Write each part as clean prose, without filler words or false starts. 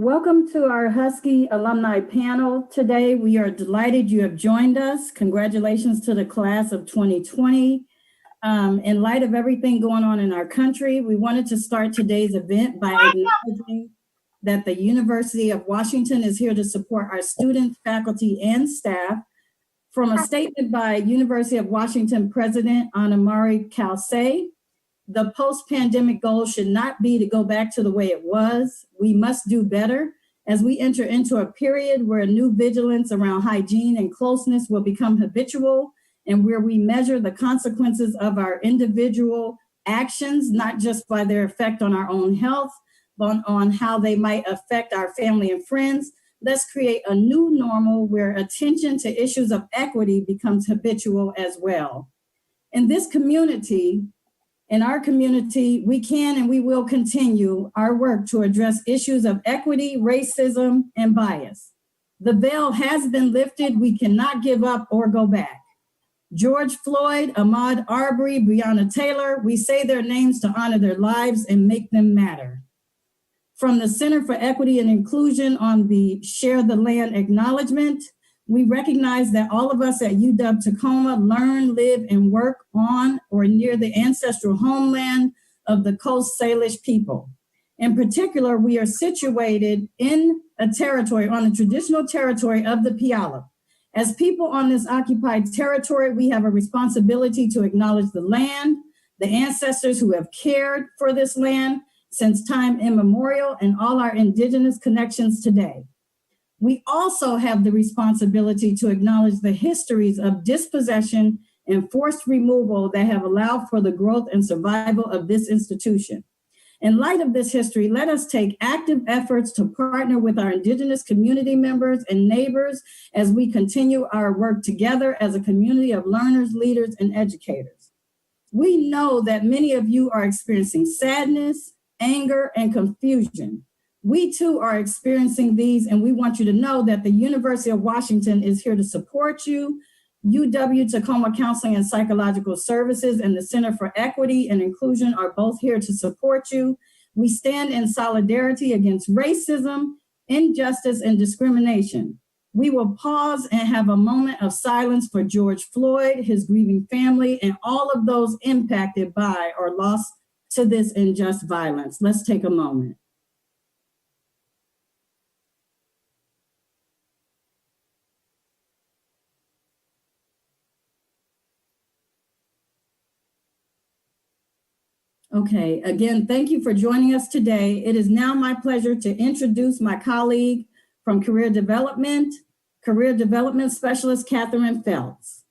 Welcome to our Husky Alumni panel. Today, we are delighted you have joined us. Congratulations to the class of 2020. In light of everything going on in our country, we wanted to start today's event by acknowledging that the University of Washington is here to support our students, faculty, and staff. From a statement by University of Washington President Anamari Kalsay, the post-pandemic goal should not be to go back to the way it was. We must do better as we enter into a period where new vigilance around hygiene and closeness will become habitual, and where we measure the consequences of our individual actions, not just by their effect on our own health, but on how they might affect our family and friends. Let's create a new normal where attention to issues of equity becomes habitual as well. In our community, we can and we will continue our work to address issues of equity, racism, and bias. The veil has been lifted. We cannot give up or go back. George Floyd, Ahmaud Arbery, Breonna Taylor, we say their names to honor their lives and make them matter. From the Center for Equity and Inclusion on the Share the Land acknowledgement, we recognize that all of us at UW Tacoma learn, live, and work on or near the ancestral homeland of the Coast Salish people. In particular, we are situated in a territory, on the traditional territory of the Puyallup. As people on this occupied territory, we have a responsibility to acknowledge the land, the ancestors who have cared for this land since time immemorial, and all our indigenous connections today. We also have the responsibility to acknowledge the histories of dispossession and forced removal that have allowed for the growth and survival of this institution. In light of this history, let us take active efforts to partner with our indigenous community members and neighbors as we continue our work together as a community of learners, leaders, and educators. We know that many of you are experiencing sadness, anger, and confusion. We too are experiencing these, and we want you to know that the University of Washington is here to support you. UW Tacoma Counseling and Psychological Services and the Center for Equity and Inclusion are both here to support you. We stand in solidarity against racism, injustice, and discrimination. We will pause and have a moment of silence for George Floyd, his grieving family, and all of those impacted by or lost to this unjust violence. Let's take a moment. Okay, again, thank you for joining us today. It is now my pleasure to introduce my colleague from Career Development Specialist, Catherine Phelps.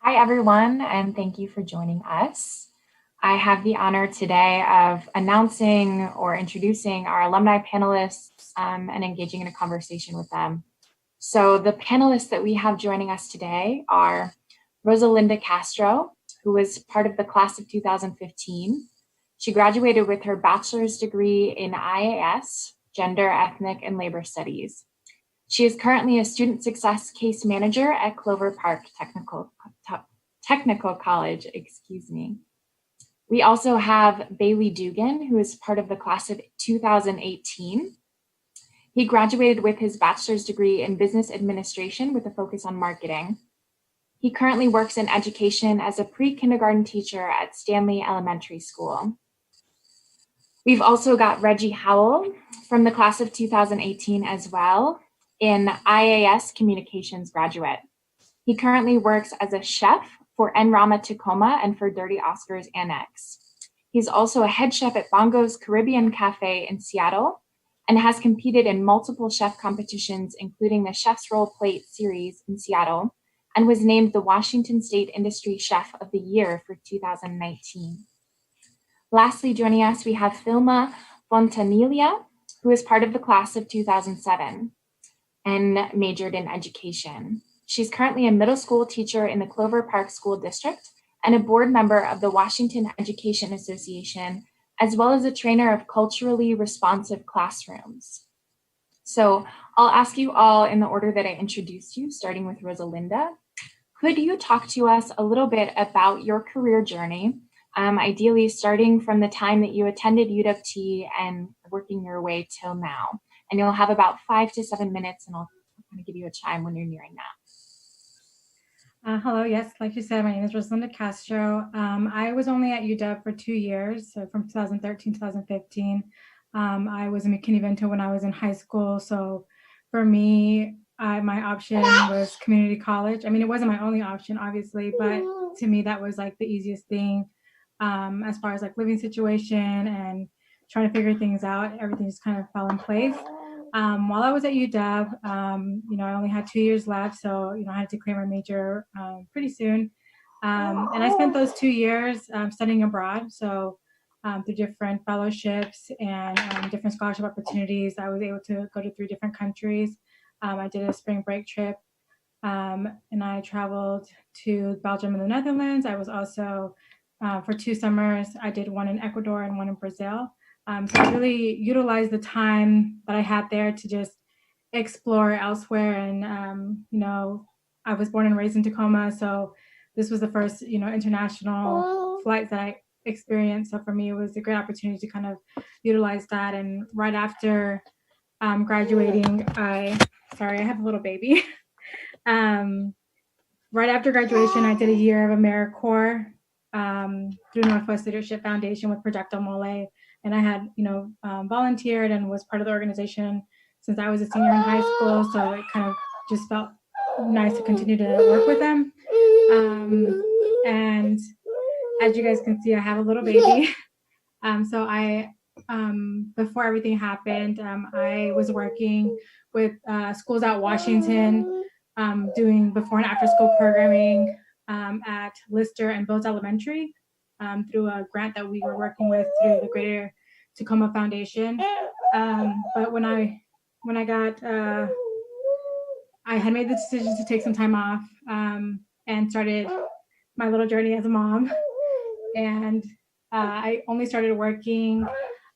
Hi, everyone, and thank you for joining us. I have the honor today of announcing or introducing our alumni panelists and engaging in a conversation with them. So the panelists that we have joining us today are Rosalinda Castro, who was part of the class of 2015. She graduated with her bachelor's degree in IAS, Gender, Ethnic, and Labor Studies. She is currently a student success case manager at Clover Park Technical College, We also have Bailey Dugan, who is part of the class of 2018. He graduated with his bachelor's degree in business administration with a focus on marketing. He currently works in education as a pre-kindergarten teacher at Stanley Elementary School. We've also got Reggie Howell from the class of 2018 as well, in IAS Communications graduate. He currently works as a chef for Enrama Tacoma and for Dirty Oscars Annex. He's also a head chef at Bongo's Caribbean Cafe in Seattle and has competed in multiple chef competitions, including the Chef's Roll Plate series in Seattle, and was named the Washington State Industry Chef of the Year for 2019. Lastly, joining us, we have Filma Fontanilla, who is part of the class of 2007 and majored in education. She's currently a middle school teacher in the Clover Park School District and a board member of the Washington Education Association, as well as a trainer of culturally responsive classrooms. So I'll ask you all in the order that I introduced you, starting with Rosalinda. Could you talk to us a little bit about your career journey, ideally starting from the time that you attended UWT and working your way till now. And you'll have about 5 to 7 minutes, and I'll kind of give you a chime when you're nearing that. Hello, yes, like you said, my name is Rosalinda Castro. I was only at UW for 2 years, so from 2013 to 2015. I was in McKinney-Vento when I was in high school, so for me, my option was community college. I mean, it wasn't my only option, obviously, but to me, that was like the easiest thing as far as like living situation and trying to figure things out. Everything just kind of fell in place. While I was at UW, I only had 2 years left, so I had to clear my major pretty soon. And I spent those 2 years studying abroad. So through different fellowships and different scholarship opportunities, I was able to go to 3 different countries. I did a spring break trip, and I traveled to Belgium and the Netherlands. I was also for 2 summers. I did one in Ecuador and one in Brazil. So I really utilized the time that I had there to just explore elsewhere. And, I was born and raised in Tacoma. So this was the first, international flight that I experienced. So for me, it was a great opportunity to kind of utilize that. And right after graduating, I have a little baby. Right after graduation, I did a year of AmeriCorps through Northwest Leadership Foundation with Projecto Mole. And I had, volunteered and was part of the organization since I was a senior in high school. So it kind of just felt nice to continue to work with them. And as you guys can see, I have a little baby. So I, before everything happened, I was working with schools out Washington, doing before and after school programming at Lister and Bose Elementary through a grant that we were working with through the Greater Tacoma Foundation. But when I got, I had made the decision to take some time off and started my little journey as a mom. And I only started working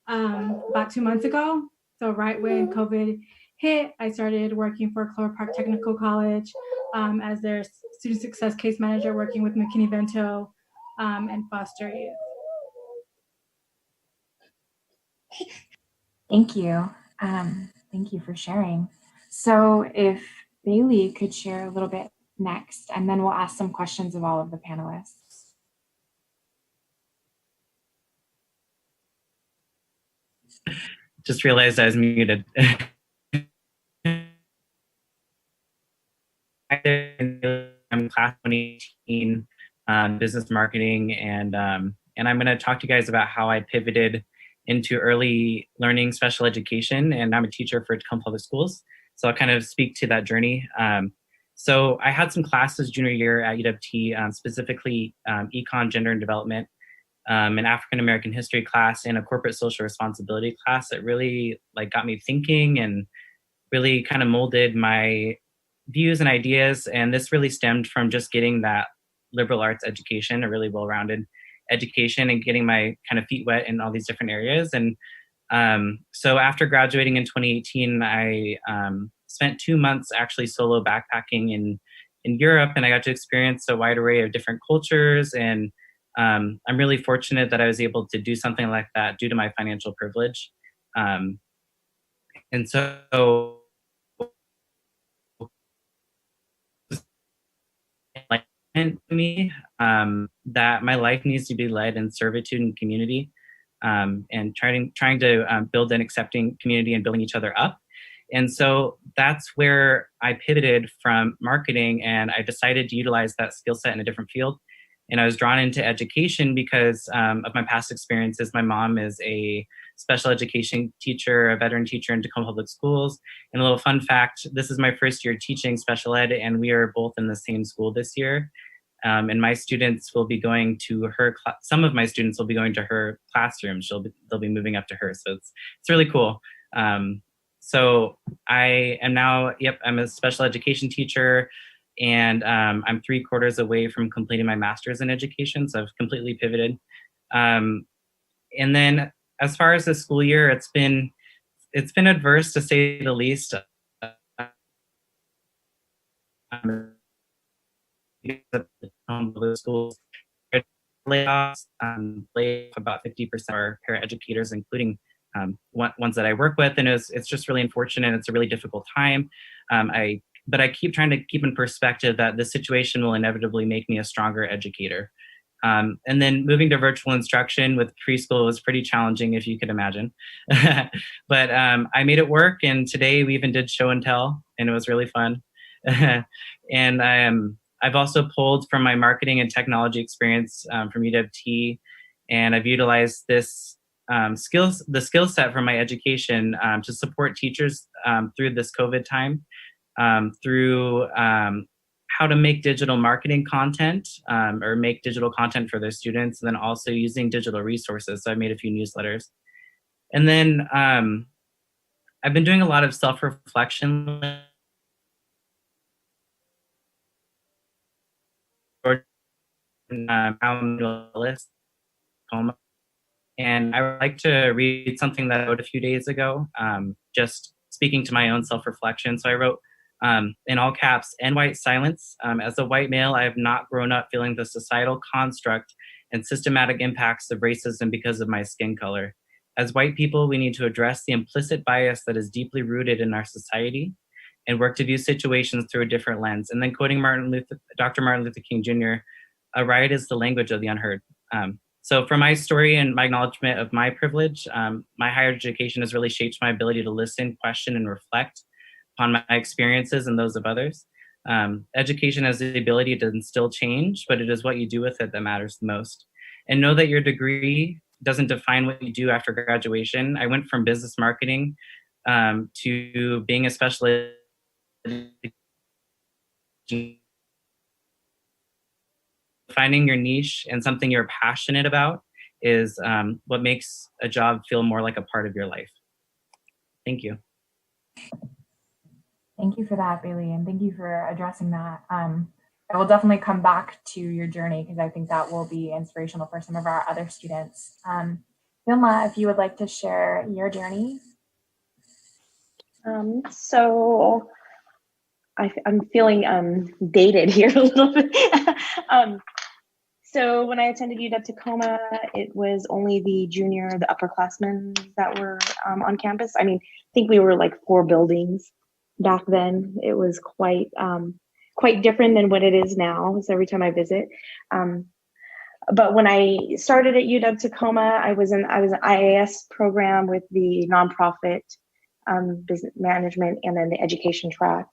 about 2 months ago. So right when COVID hit, I started working for Clover Park Technical College as their student success case manager, working with McKinney-Vento and foster youth. Thank you. Thank you for sharing. So if Bailey could share a little bit next, and then we'll ask some questions of all of the panelists. Just realized I was muted. I'm class 2018 business marketing, and I'm going to talk to you guys about how I pivoted into early learning special education, and I'm a teacher for Tacoma Public Schools. So I'll kind of speak to that journey. So I had some classes junior year at UWT, specifically Econ, Gender and Development, an African American history class, and a corporate social responsibility class that really got me thinking and really kind of molded my views and ideas. And this really stemmed from just getting that liberal arts education, a really well-rounded education, and getting my kind of feet wet in all these different areas. And so after graduating in 2018, I spent 2 months actually solo backpacking in Europe, and I got to experience a wide array of different cultures. And I'm really fortunate that I was able to do something like that due to my financial privilege. And so to me that my life needs to be led in servitude and community, and trying to build an accepting community and building each other up. And so that's where I pivoted from marketing, and I decided to utilize that skill set in a different field. And I was drawn into education because of my past experiences. My mom is a special education teacher, a veteran teacher in Tacoma Public Schools. And a little fun fact, this is my first year teaching special ed, and we are both in the same school this year. And my students will be going to her, some of my students will be going to her classroom. They'll be moving up to her. So it's really cool. So I am now, I'm a special education teacher, and I'm 3/4 away from completing my master's in education. So I've completely pivoted. And then as far as the school year, it's been adverse to say the least. Schools layoffs, laid off about 50% of our paraeducators, including ones that I work with, and it's just really unfortunate. It's a really difficult time. But I keep trying to keep in perspective that this situation will inevitably make me a stronger educator. And then moving to virtual instruction with preschool was pretty challenging, if you could imagine. But I made it work, and today we even did show and tell, and it was really fun. And I've also pulled from my marketing and technology experience from UW-T, and I've utilized this the skill set from my education to support teachers through this COVID time, through how to make digital marketing content or make digital content for their students, and then also using digital resources. So I made a few newsletters. And then I've been doing a lot of self-reflection. Boundless, Tacoma. And I would like to read something that I wrote a few days ago, just speaking to my own self-reflection. So I wrote, in all caps, "End white silence. As a white male, I have not grown up feeling the societal construct and systematic impacts of racism because of my skin color. As white people, we need to address the implicit bias that is deeply rooted in our society and work to view situations through a different lens." And then quoting Dr. Martin Luther King Jr., "A riot is the language of the unheard." So from my story and my acknowledgement of my privilege, my higher education has really shaped my ability to listen, question, and reflect upon my experiences and those of others. Education has the ability to instill change, but it is what you do with it that matters the most. And know that your degree doesn't define what you do after graduation. I went from business marketing to being a specialist. Finding your niche and something you're passionate about is what makes a job feel more like a part of your life. Thank you. Thank you for that, Bailey, and thank you for addressing that. I will definitely come back to your journey because I think that will be inspirational for some of our other students. Vilma, if you would like to share your journey. So I'm feeling dated here a little bit. So when I attended UW Tacoma, it was only the upperclassmen that were on campus. I mean, I think we were like 4 buildings back then. It was quite different than what it is now. So every time I visit, but when I started at UW Tacoma, I was an IAS program with the nonprofit business management and then the education track.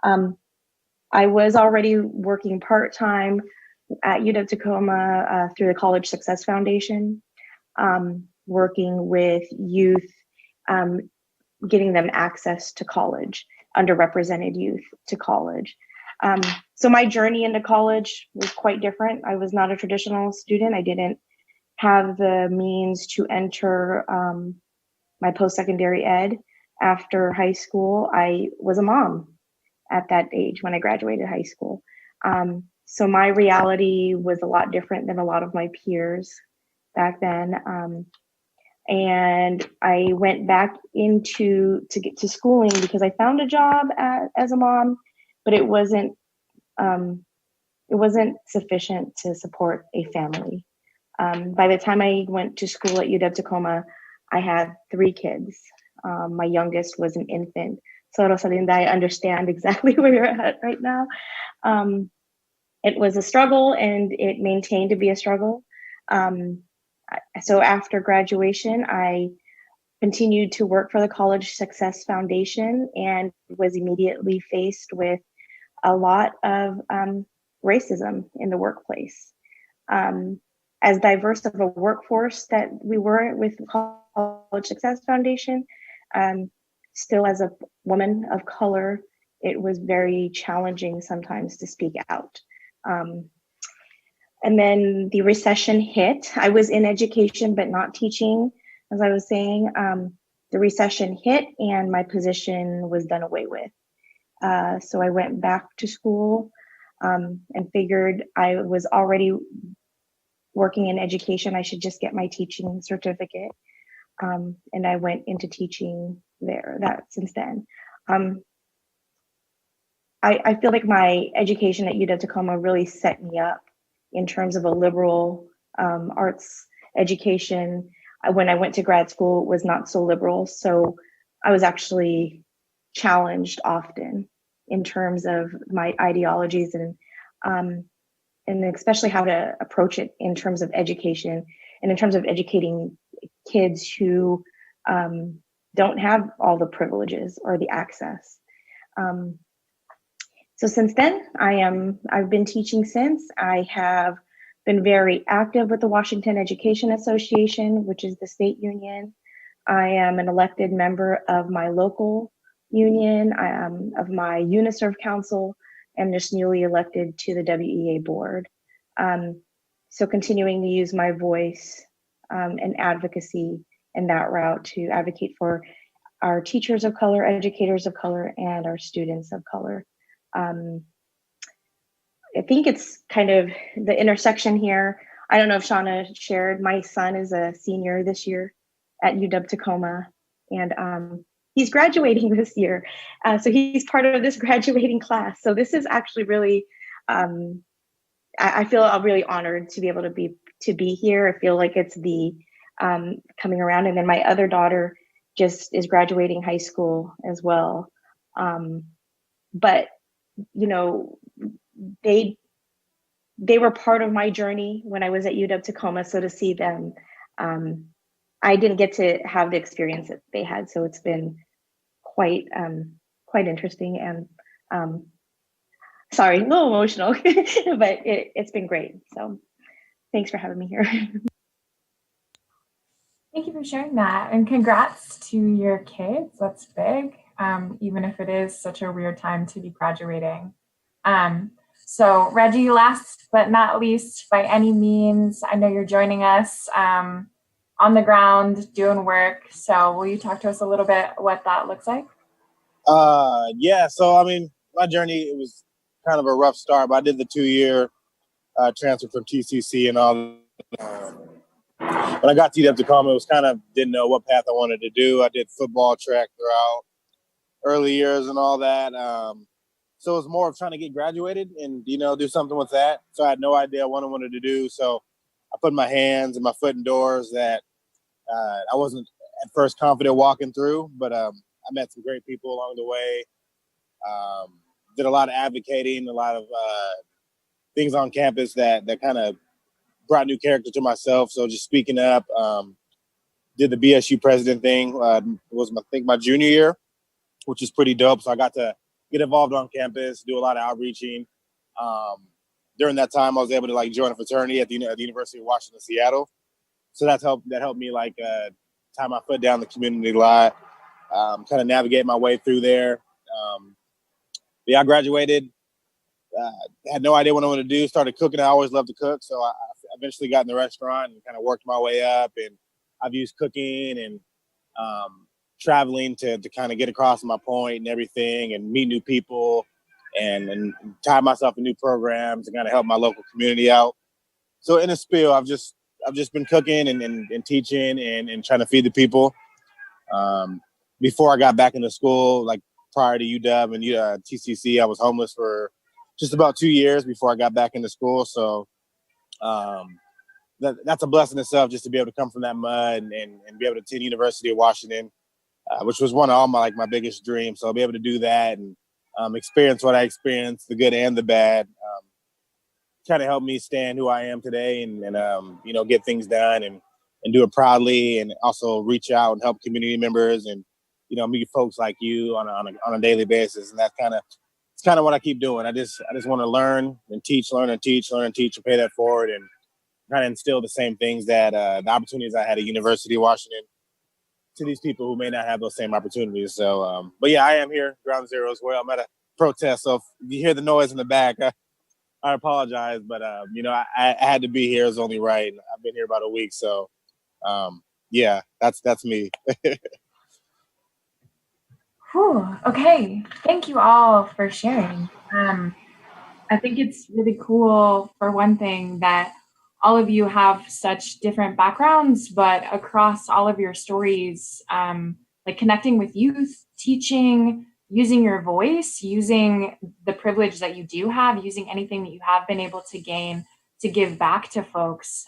I was already working part-time at UW Tacoma through the College Success Foundation, working with youth, getting them access to college, underrepresented youth to college. So my journey into college was quite different. I was not a traditional student. I didn't have the means to enter my post-secondary ed after high school. I was a mom at that age when I graduated high school. So my reality was a lot different than a lot of my peers back then. And I went back to get to schooling because I found a job as a mom, but it wasn't sufficient to support a family. By the time I went to school at UW Tacoma, I had 3 kids. My youngest was an infant. So Rosalinda, I understand exactly where you're at right now. It was a struggle and it maintained to be a struggle. So after graduation, I continued to work for the College Success Foundation and was immediately faced with a lot of racism in the workplace. As diverse of a workforce that we were with College Success Foundation, still as a woman of color, it was very challenging sometimes to speak out. And then the recession hit. I was in education, but not teaching, as I was saying. The recession hit and my position was done away with. So I went back to school and figured I was already working in education. I should just get my teaching certificate. And I went into teaching there since then. I feel like my education at UW Tacoma really set me up in terms of a liberal arts education. When I went to grad school, it was not so liberal. So I was actually challenged often in terms of my ideologies and especially how to approach it in terms of education and in terms of educating kids who don't have all the privileges or the access. So since then, I've been teaching since. I have been very active with the Washington Education Association, which is the state union. I am an elected member of my local union, of my UNISERV council, and just newly elected to the WEA board. So continuing to use my voice and advocacy in that route to advocate for our teachers of color, educators of color, and our students of color. I think it's kind of the intersection here. I don't know if Shauna shared, my son is a senior this year at UW Tacoma, and he's graduating this year. So he's part of this graduating class. So this is actually really, I feel really honored to be able to be here. I feel like it's the coming around. And then my other daughter just is graduating high school as well. But, you know, they were part of my journey when I was at UW Tacoma. So to see them, I didn't get to have the experience that they had. So it's been quite interesting and sorry, a little emotional, but it's been great. So thanks for having me here. Thank you for sharing that, and congrats to your kids. That's big, even if it is such a weird time to be graduating. So Reggie, last but not least by any means, I know you're joining us on the ground doing work. So will you talk to us a little bit what that looks like? Yeah, so I mean, my journey, it was kind of a rough start, but I did the 2-year transfer from TCC and all. When I got to UW Tacoma, it was kind of didn't know what path I wanted to do. I did football, track throughout early years and all that. So it was more of trying to get graduated and, you know, do something with that. So I had no idea what I wanted to do. So I put my hands and my foot in doors that I wasn't at first confident walking through, but I met some great people along the way. Did a lot of advocating, a lot of things on campus that kind of brought new character to myself. So just speaking up, did the BSU president thing. It was, I think, my junior year, which is pretty dope. So I got to get involved on campus, do a lot of outreaching. During that time, I was able to like join a fraternity at the University of Washington, Seattle. So that helped me like tie my foot down the community a lot, kind of navigate my way through there. Yeah, I graduated. Had no idea what I wanted to do. Started cooking. I always loved to cook, so I eventually got in the restaurant and kind of worked my way up. And I've used cooking and traveling to kind of get across my point and everything, and meet new people, and tie myself in new programs and kind of help my local community out. So in a spill, I've just been cooking and teaching and trying to feed the people. Before I got back into school, like prior to UW and TCC, I was homeless for just about 2 years before I got back into school. So that's a blessing itself, just to be able to come from that mud and be able to attend University of Washington, which was one of all my biggest dreams. So I'll be able to do that and experience what I experienced, the good and the bad, kind of help me stand who I am today and you know, get things done and do it proudly, and also reach out and help community members and, you know, meet folks like you on a daily basis. And that's kind of what I keep doing. I just want to learn and teach, learn and teach, and pay that forward, and kind of instill the same things that the opportunities I had at University of Washington to these people who may not have those same opportunities. So, but yeah, I am here, Ground Zero as well. I'm at a protest, so if you hear the noise in the back, I apologize, but you know, I had to be here. It's only right. I've been here about a week, so yeah, that's me. Whew, okay, thank you all for sharing. I think it's really cool, for one thing, that all of you have such different backgrounds, but across all of your stories, like connecting with youth, teaching, using your voice, using the privilege that you do have, using anything that you have been able to gain to give back to folks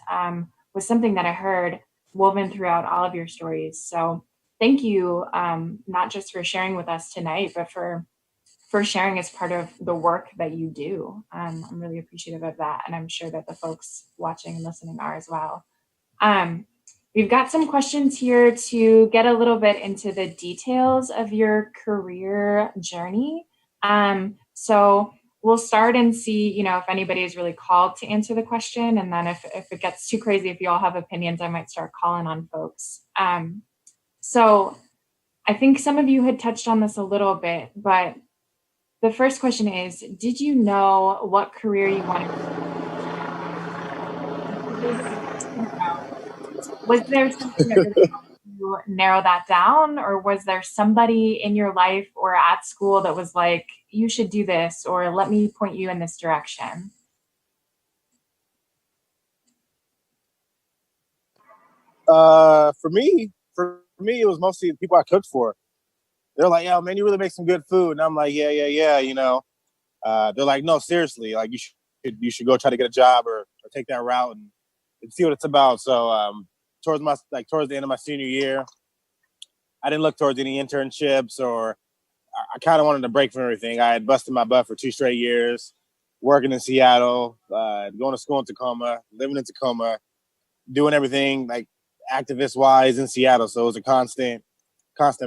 was something that I heard woven throughout all of your stories. So thank you, not just for sharing with us tonight, but for sharing as part of the work that you do. I'm really appreciative of that. And I'm sure that the folks watching and listening are as well. We've got some questions here to get a little bit into the details of your career journey. So we'll start and see, if anybody is really called to answer the question. And then if it gets too crazy, if you all have opinions, I might start calling on folks. So I think some of you had touched on this a little bit, but the first question is, did you know what career you wanted to do? Was there something that really helped you narrow that down, or was there somebody in your life or at school that was like, you should do this, or let me point you in this direction? For me, it was mostly the people I cooked for. They're like, "Yo, man, you really make some good food," and I'm like, "Yeah." They're like, "No, seriously, like you should go try to get a job or take that route and see what it's about." So towards the end of my senior year, I didn't look towards any internships, or I kind of wanted to break from everything. I had busted my butt for 2 straight years, working in Seattle, going to school in Tacoma, living in Tacoma, doing everything like activist wise in Seattle. So it was a constant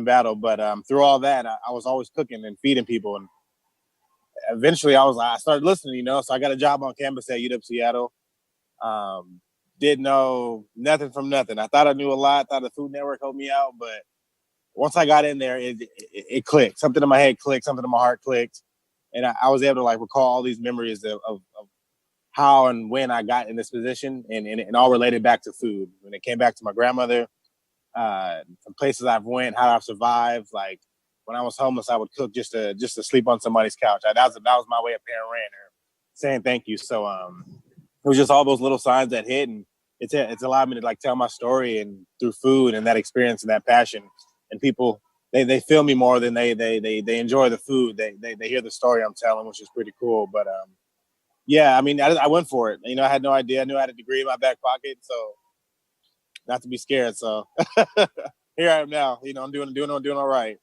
battle. But through all that, I was always cooking and feeding people. And eventually I started listening, so I got a job on campus at UW Seattle. Didn't know nothing from nothing. I thought I knew a lot, thought the Food Network helped me out. But once I got in there, it clicked. Something in my head clicked, something in my heart clicked. And I was able to like recall all these memories of how and when I got in this position, and all related back to food. When it came back to my grandmother, some places I've went, how I've survived. Like when I was homeless, I would cook just to sleep on somebody's couch. That was my way of paying rent or saying thank you. So it was just all those little signs that hit, and it's allowed me to like tell my story and through food and that experience and that passion. And people they feel me more than they enjoy the food. They hear the story I'm telling, which is pretty cool. But yeah, I mean, I went for it. I had no idea. I knew I had a degree in my back pocket, so not to be scared. So here I am now. I'm doing all right.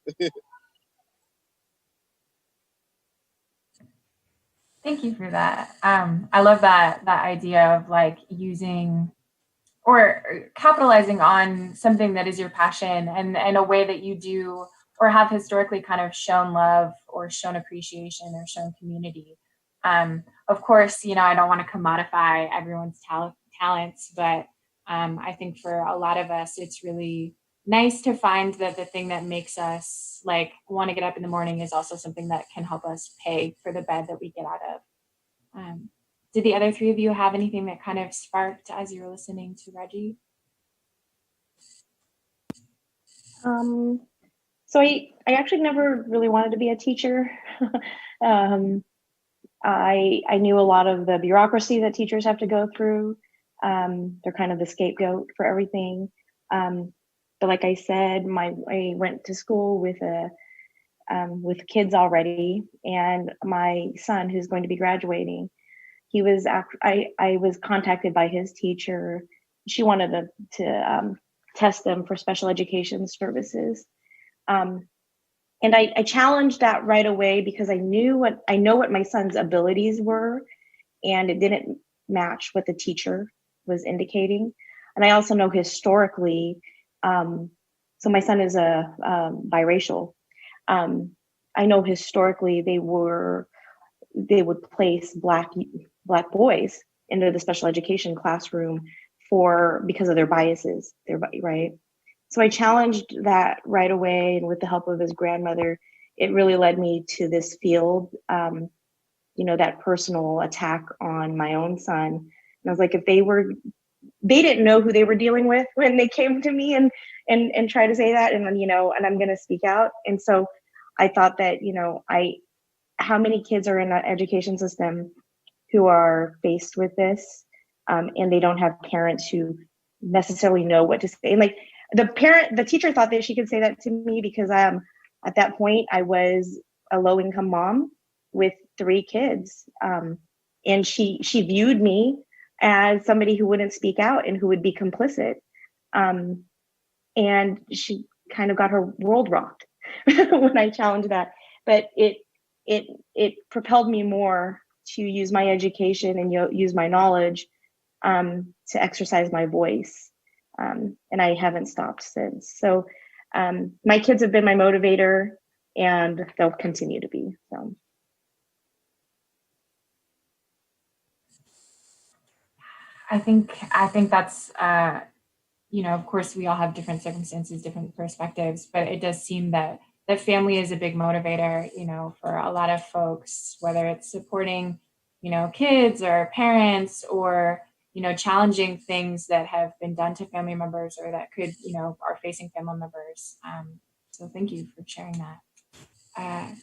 Thank you for that. I love that idea of like using or capitalizing on something that is your passion and a way that you do or have historically kind of shown love or shown appreciation or shown community. Of course, I don't want to commodify everyone's talents, but I think for a lot of us, it's really nice to find that the thing that makes us like want to get up in the morning is also something that can help us pay for the bed that we get out of. Did the other three of you have anything that kind of sparked as you were listening to Reggie? So I actually never really wanted to be a teacher. I knew a lot of the bureaucracy that teachers have to go through. They're kind of the scapegoat for everything. But like I said, I went to school with kids already, and my son, who's going to be graduating, I was contacted by his teacher. She wanted to test them for special education services. And I challenged that right away because I know what my son's abilities were, and it didn't match what the teacher was indicating. And I also know historically, so my son is biracial. I know historically they would place black boys into the special education classroom because of their biases, right? So I challenged that right away, and with the help of his grandmother, it really led me to this field, that personal attack on my own son. And I was like, if they didn't know who they were dealing with when they came to me and try to say that, and then, and I'm going to speak out. And so I thought that, how many kids are in the education system who are faced with this, and they don't have parents who necessarily know what to say. And like the teacher thought that she could say that to me because at that point I was a low-income mom with 3 kids, and she viewed me as somebody who wouldn't speak out and who would be complicit. And she kind of got her world rocked when I challenged that. But it propelled me more to use my education and use my knowledge to exercise my voice. And I haven't stopped since. So my kids have been my motivator, and they'll continue to be. So. I think that's, of course, we all have different circumstances, different perspectives, but it does seem that family is a big motivator, for a lot of folks, whether it's supporting, kids or parents, or, challenging things that have been done to family members or that could, are facing family members. So thank you for sharing that.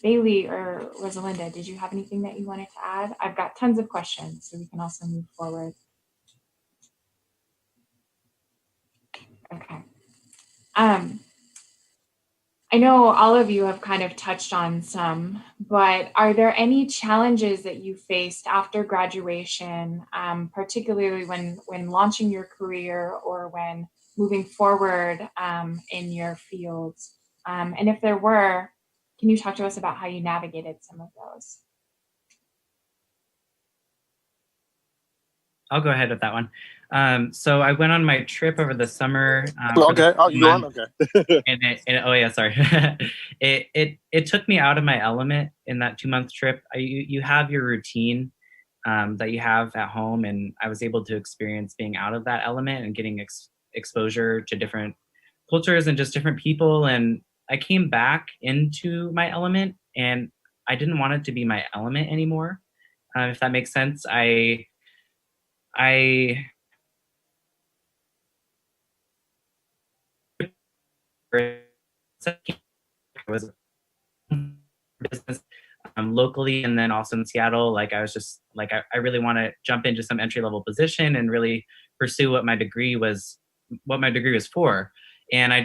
Bailey or Rosalinda, did you have anything that you wanted to add? I've got tons of questions, so we can also move forward. Okay. I know all of you have kind of touched on some, but are there any challenges that you faced after graduation, particularly when launching your career or when moving forward in your fields? And if there were, can you talk to us about how you navigated some of those? I'll go ahead with that one. So I went on my trip over the summer. Okay. Oh, you going? Okay. Oh yeah, sorry. it took me out of my element in that 2-month trip. You have your routine that you have at home, and I was able to experience being out of that element and getting exposure to different cultures and just different people. And I came back into my element, and I didn't want it to be my element anymore. If that makes sense. I was business locally, and then also in Seattle. Like I was just like, I really want to jump into some entry level position and really pursue what my degree was for. And I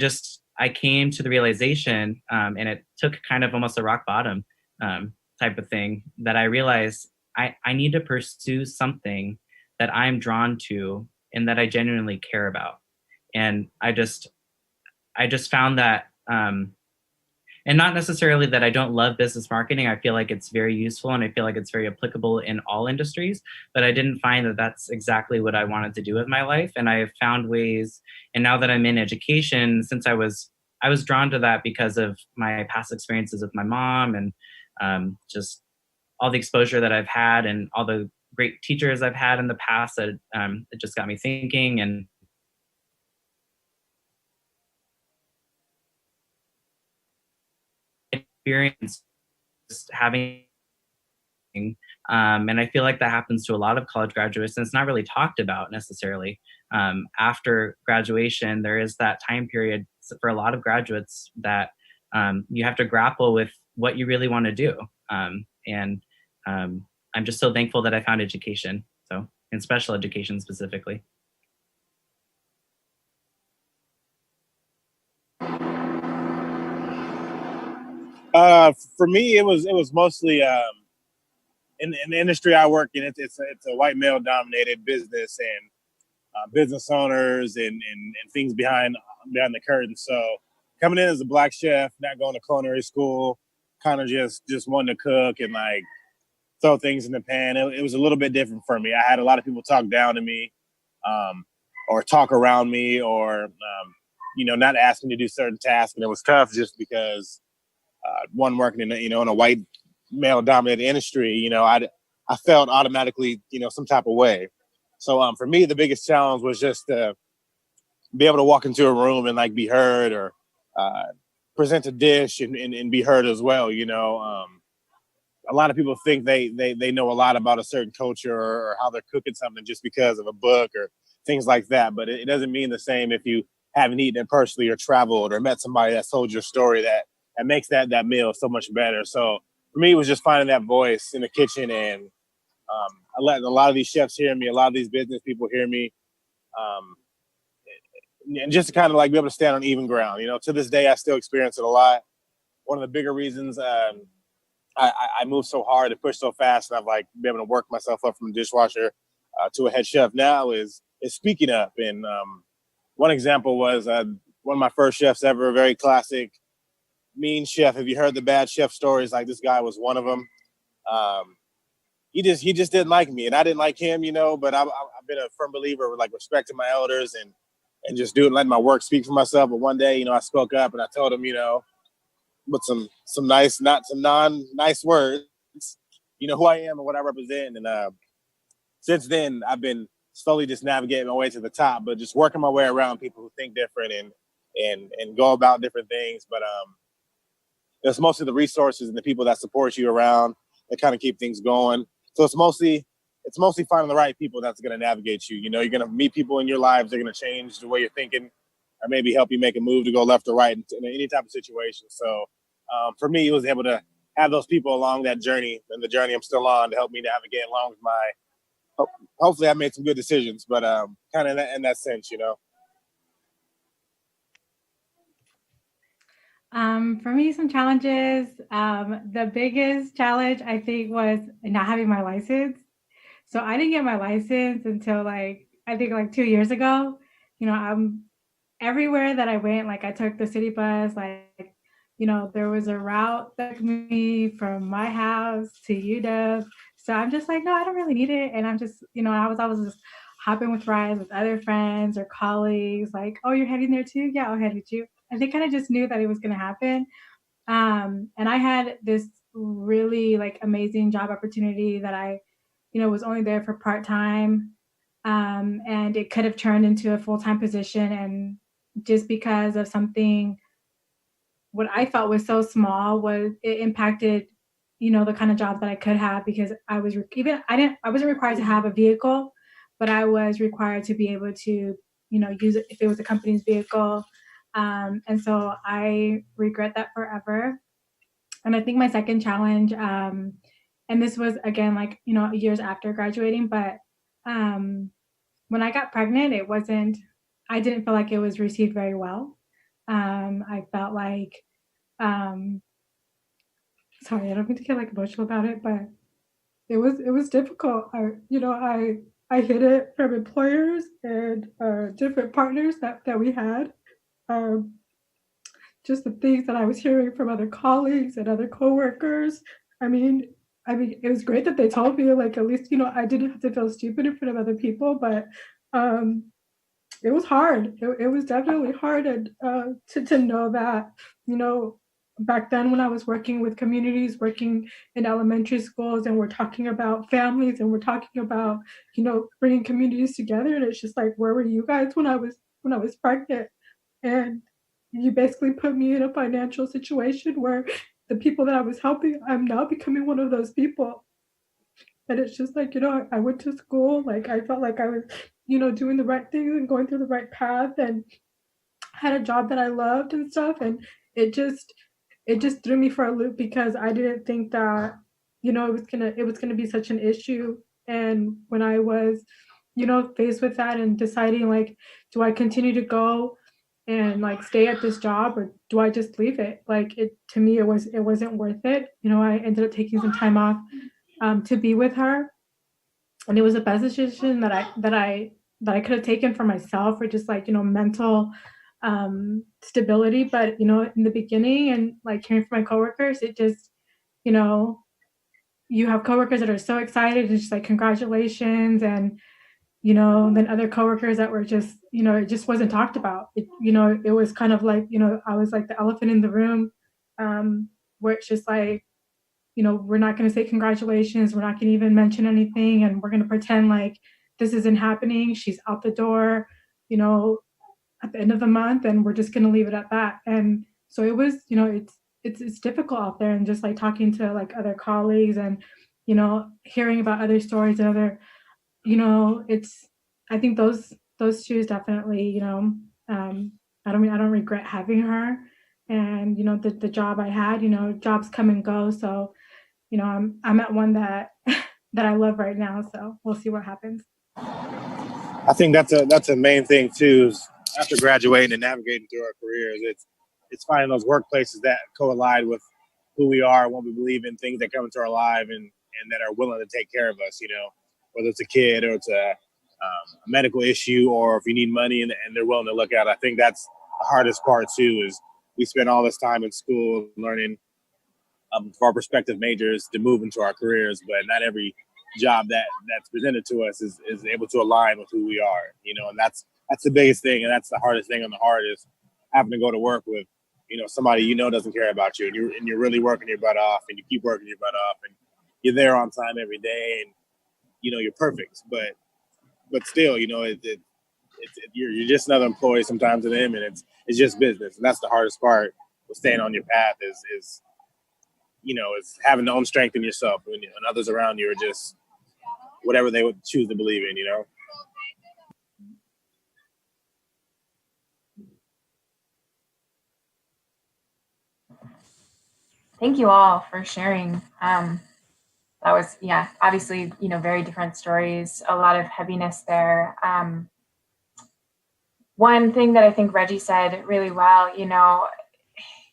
came to the realization, and it took kind of almost a rock bottom type of thing, that I realized I need to pursue something that I'm drawn to and that I genuinely care about. And I just found that, and not necessarily that I don't love business marketing. I feel like it's very useful and I feel like it's very applicable in all industries, but I didn't find that that's exactly what I wanted to do with my life. And I have found ways, and now that I'm in education, since I was drawn to that because of my past experiences with my mom, and just all the exposure that I've had and all the great teachers I've had in the past, that it just got me thinking. And experience just having, and I feel like that happens to a lot of college graduates, and it's not really talked about necessarily. After graduation, there is that time period for a lot of graduates that you have to grapple with what you really want to do. And I'm just so thankful that I found education, so in special education specifically. For me, it was mostly in the industry I work in. It's a white male dominated business, and business owners and things behind the curtain. So coming in as a black chef, not going to culinary school, kind of just wanting to cook and like throw things in the pan. It was a little bit different for me. I had a lot of people talk down to me, or talk around me, or not ask me to do certain tasks, and it was tough just because one, working in a white male dominated industry, I felt automatically some type of way. So for me, the biggest challenge was just to be able to walk into a room and like be heard, or present a dish and be heard as well. A lot of people think they know a lot about a certain culture or how they're cooking something just because of a book or things like that. But it doesn't mean the same if you haven't eaten it personally or traveled or met somebody that told your story that makes that meal so much better. So for me, it was just finding that voice in the kitchen, and I let a lot of these chefs hear me, a lot of these business people hear me, and just to kind of like be able to stand on even ground. To this day, I still experience it a lot. One of the bigger reasons I move so hard and push so fast, and I've like been able to work myself up from a dishwasher to a head chef now is speaking up. And one example was one of my first chefs ever, a very classic mean chef. Have you heard the bad chef stories? Like, this guy was one of them. He just didn't like me, and I didn't like him, but I've been a firm believer of like respecting my elders and just letting my work speak for myself. But one day, I spoke up and I told him, with some nice, not some non-nice words, who I am and what I represent. And since then, I've been slowly just navigating my way to the top, but just working my way around people who think different and go about different things. But it's mostly the resources and the people that support you around that kind of keep things going. So it's mostly finding the right people that's going to navigate you. You're going to meet people in your lives. They're going to change the way you're thinking, or maybe help you make a move to go left or right in any type of situation. So for me, it was able to have those people along that journey and the journey I'm still on to help me navigate along with hopefully I made some good decisions, but kind of in that sense, For me, some challenges. The biggest challenge, I think, was not having my license. So I didn't get my license until I think 2 years ago. I'm everywhere that I went, I took the city bus, there was a route that took me from my house to UW. So I'm just like, no, I don't really need it. And I'm just, I was just hopping with rides with other friends or colleagues, like, oh, you're heading there too? Yeah, I'll head with you. And they kind of just knew that it was going to happen. And I had this really amazing job opportunity that I, was only there for part-time. And it could have turned into a full-time position. And just because of something, what I felt was so small, was it impacted, the kind of job that I could have, because I wasn't required to have a vehicle, but I was required to be able to, use it if it was a company's vehicle. And so I regret that forever. And I think my second challenge, and this was again, years after graduating, but when I got pregnant, I didn't feel like it was received very well. I felt like, sorry, I don't mean to get emotional about it, but it was difficult. I hid it from employers and different partners that we had. Just the things that I was hearing from other colleagues and other coworkers. I mean, it was great that they told me, at least, I didn't have to feel stupid in front of other people, but it was hard. It was definitely hard, and to know that, back then when I was working with communities, working in elementary schools, and we're talking about families, and we're talking about, bringing communities together, and it's just like, where were you guys when I was pregnant? And you basically put me in a financial situation where the people that I was helping, I'm now becoming one of those people. And it's just I went to school, I felt like I was, doing the right things and going through the right path, and had a job that I loved and stuff. And it just threw me for a loop, because I didn't think that, it was gonna be such an issue. And when I was, faced with that and deciding, do I continue to go and stay at this job, or do I just leave it? To me, it wasn't worth it. I ended up taking some time off to be with her, and it was the best decision that I could have taken for myself, for just mental stability. But in the beginning, and hearing from my coworkers, it just, you have coworkers that are so excited and just congratulations, and then other coworkers that were just, it just wasn't talked about. It was kind of I was like the elephant in the room, where it's just we're not going to say congratulations. We're not going to even mention anything. And we're going to pretend like this isn't happening. She's out the door, at the end of the month, and we're just going to leave it at that. And so it was, it's difficult out there, and just talking to other colleagues, and, hearing about other stories and other, I think those shoes definitely, I don't regret having her. And, the job I had, jobs come and go. So, I'm at one that I love right now. So we'll see what happens. I think that's a main thing too, is after graduating and navigating through our careers, it's finding those workplaces that collide with who we are, what we believe in, things that come into our life, and that are willing to take care of us, whether it's a kid or it's a medical issue, or if you need money and they're willing to look at it. I think that's the hardest part too, is we spend all this time in school learning for our prospective majors to move into our careers, but not every job that's presented to us is able to align with who we are, and that's the biggest thing. And that's the hardest thing on the heart, is having to go to work with, somebody doesn't care about you, and you're really working your butt off, and you keep working your butt off, and you're there on time every day, and you're perfect, but still, you're just another employee sometimes to them, and it's just business. And that's the hardest part with staying on your path is having the own strength in yourself, and others around you are just whatever they would choose to believe in, Thank you all for sharing. That was, obviously, very different stories, a lot of heaviness there. One thing that I think Reggie said really well,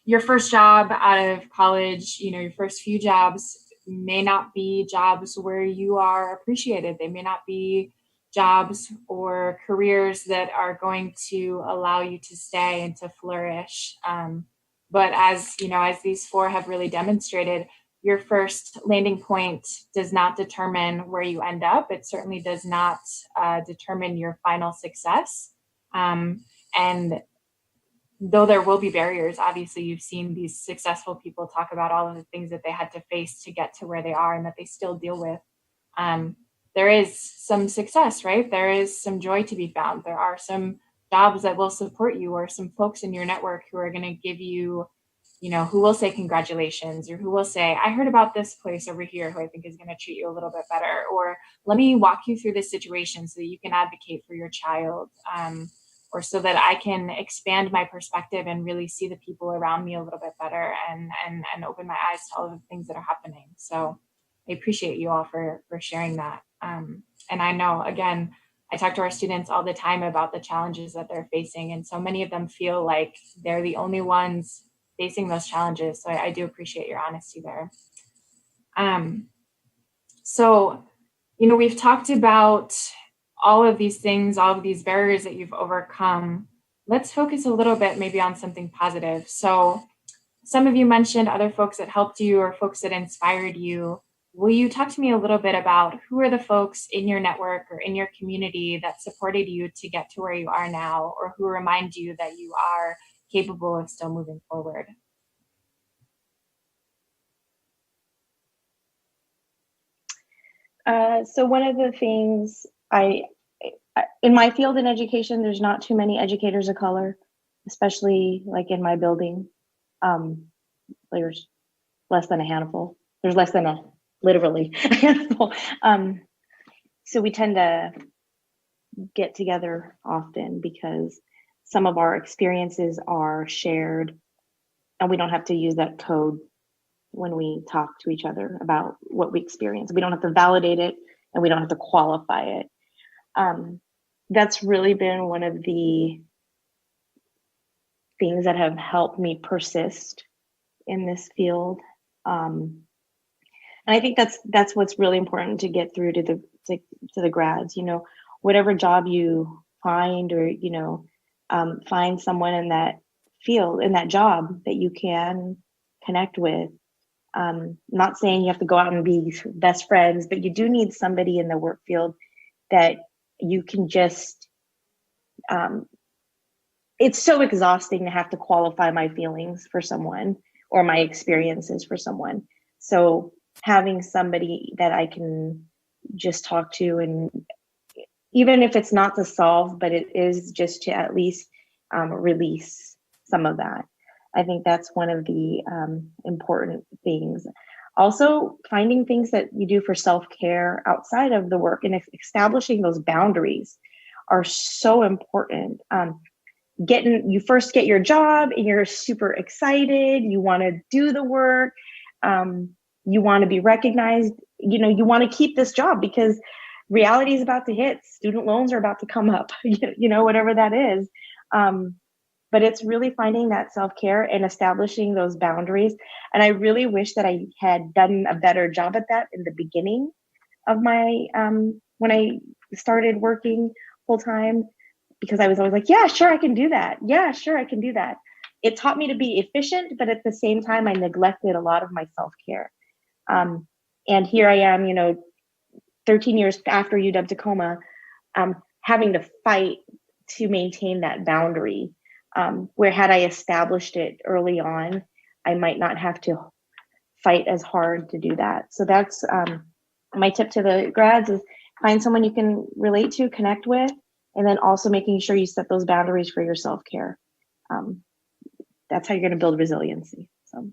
your first job out of college, your first few jobs may not be jobs where you are appreciated. They may not be jobs or careers that are going to allow you to stay and to flourish. But as these four have really demonstrated, your first landing point does not determine where you end up. It certainly does not determine your final success. And though there will be barriers, obviously you've seen these successful people talk about all of the things that they had to face to get to where they are and that they still deal with. There is some success, right? There is some joy to be found. There are some jobs that will support you, or some folks in your network who are going to give you, who will say congratulations, or who will say, I heard about this place over here who I think is going to treat you a little bit better, or let me walk you through this situation so that you can advocate for your child, or so that I can expand my perspective and really see the people around me a little bit better, and open my eyes to all of the things that are happening. So I appreciate you all for sharing that. And I know, again, I talk to our students all the time about the challenges that they're facing, and so many of them feel like they're the only ones facing those challenges. So I do appreciate your honesty there. So, we've talked about all of these things, all of these barriers that you've overcome. Let's focus a little bit maybe on something positive. So some of you mentioned other folks that helped you or folks that inspired you. Will you talk to me a little bit about who are the folks in your network or in your community that supported you to get to where you are now, or who remind you that you are capable of still moving forward? So one of the things in my field in education, there's not too many educators of color, especially like in my building. There's less than a handful. There's less than literally a handful. So we tend to get together often because some of our experiences are shared, and we don't have to use that code when we talk to each other about what we experience. We don't have to validate it, and we don't have to qualify it. That's really been one of the things that have helped me persist in this field. And I think that's what's really important to get through to the grads. Whatever job you find, or find someone in that field, in that job, that you can connect with. Not saying you have to go out and be best friends, but you do need somebody in the work field that you can just, it's so exhausting to have to qualify my feelings for someone or my experiences for someone. So having somebody that I can just talk to, and even if it's not to solve, but it is just to at least release some of that. I think that's one of the important things. Also, finding things that you do for self-care outside of the work, and establishing those boundaries are so important. You first get your job and you're super excited. You want to do the work. You want to be recognized. You want to keep this job because reality is about to hit. Student loans are about to come up, whatever that is. But it's really finding that self-care and establishing those boundaries. And I really wish that I had done a better job at that in the beginning of my when I started working full time, because I was always like, yeah, sure, I can do that. Yeah, sure, I can do that. It taught me to be efficient, but at the same time, I neglected a lot of my self-care. And here I am, 13 years after UW Tacoma, having to fight to maintain that boundary, where had I established it early on, I might not have to fight as hard to do that. So that's my tip to the grads is find someone you can relate to, connect with, and then also making sure you set those boundaries for your self-care. That's how you're going to build resiliency. So.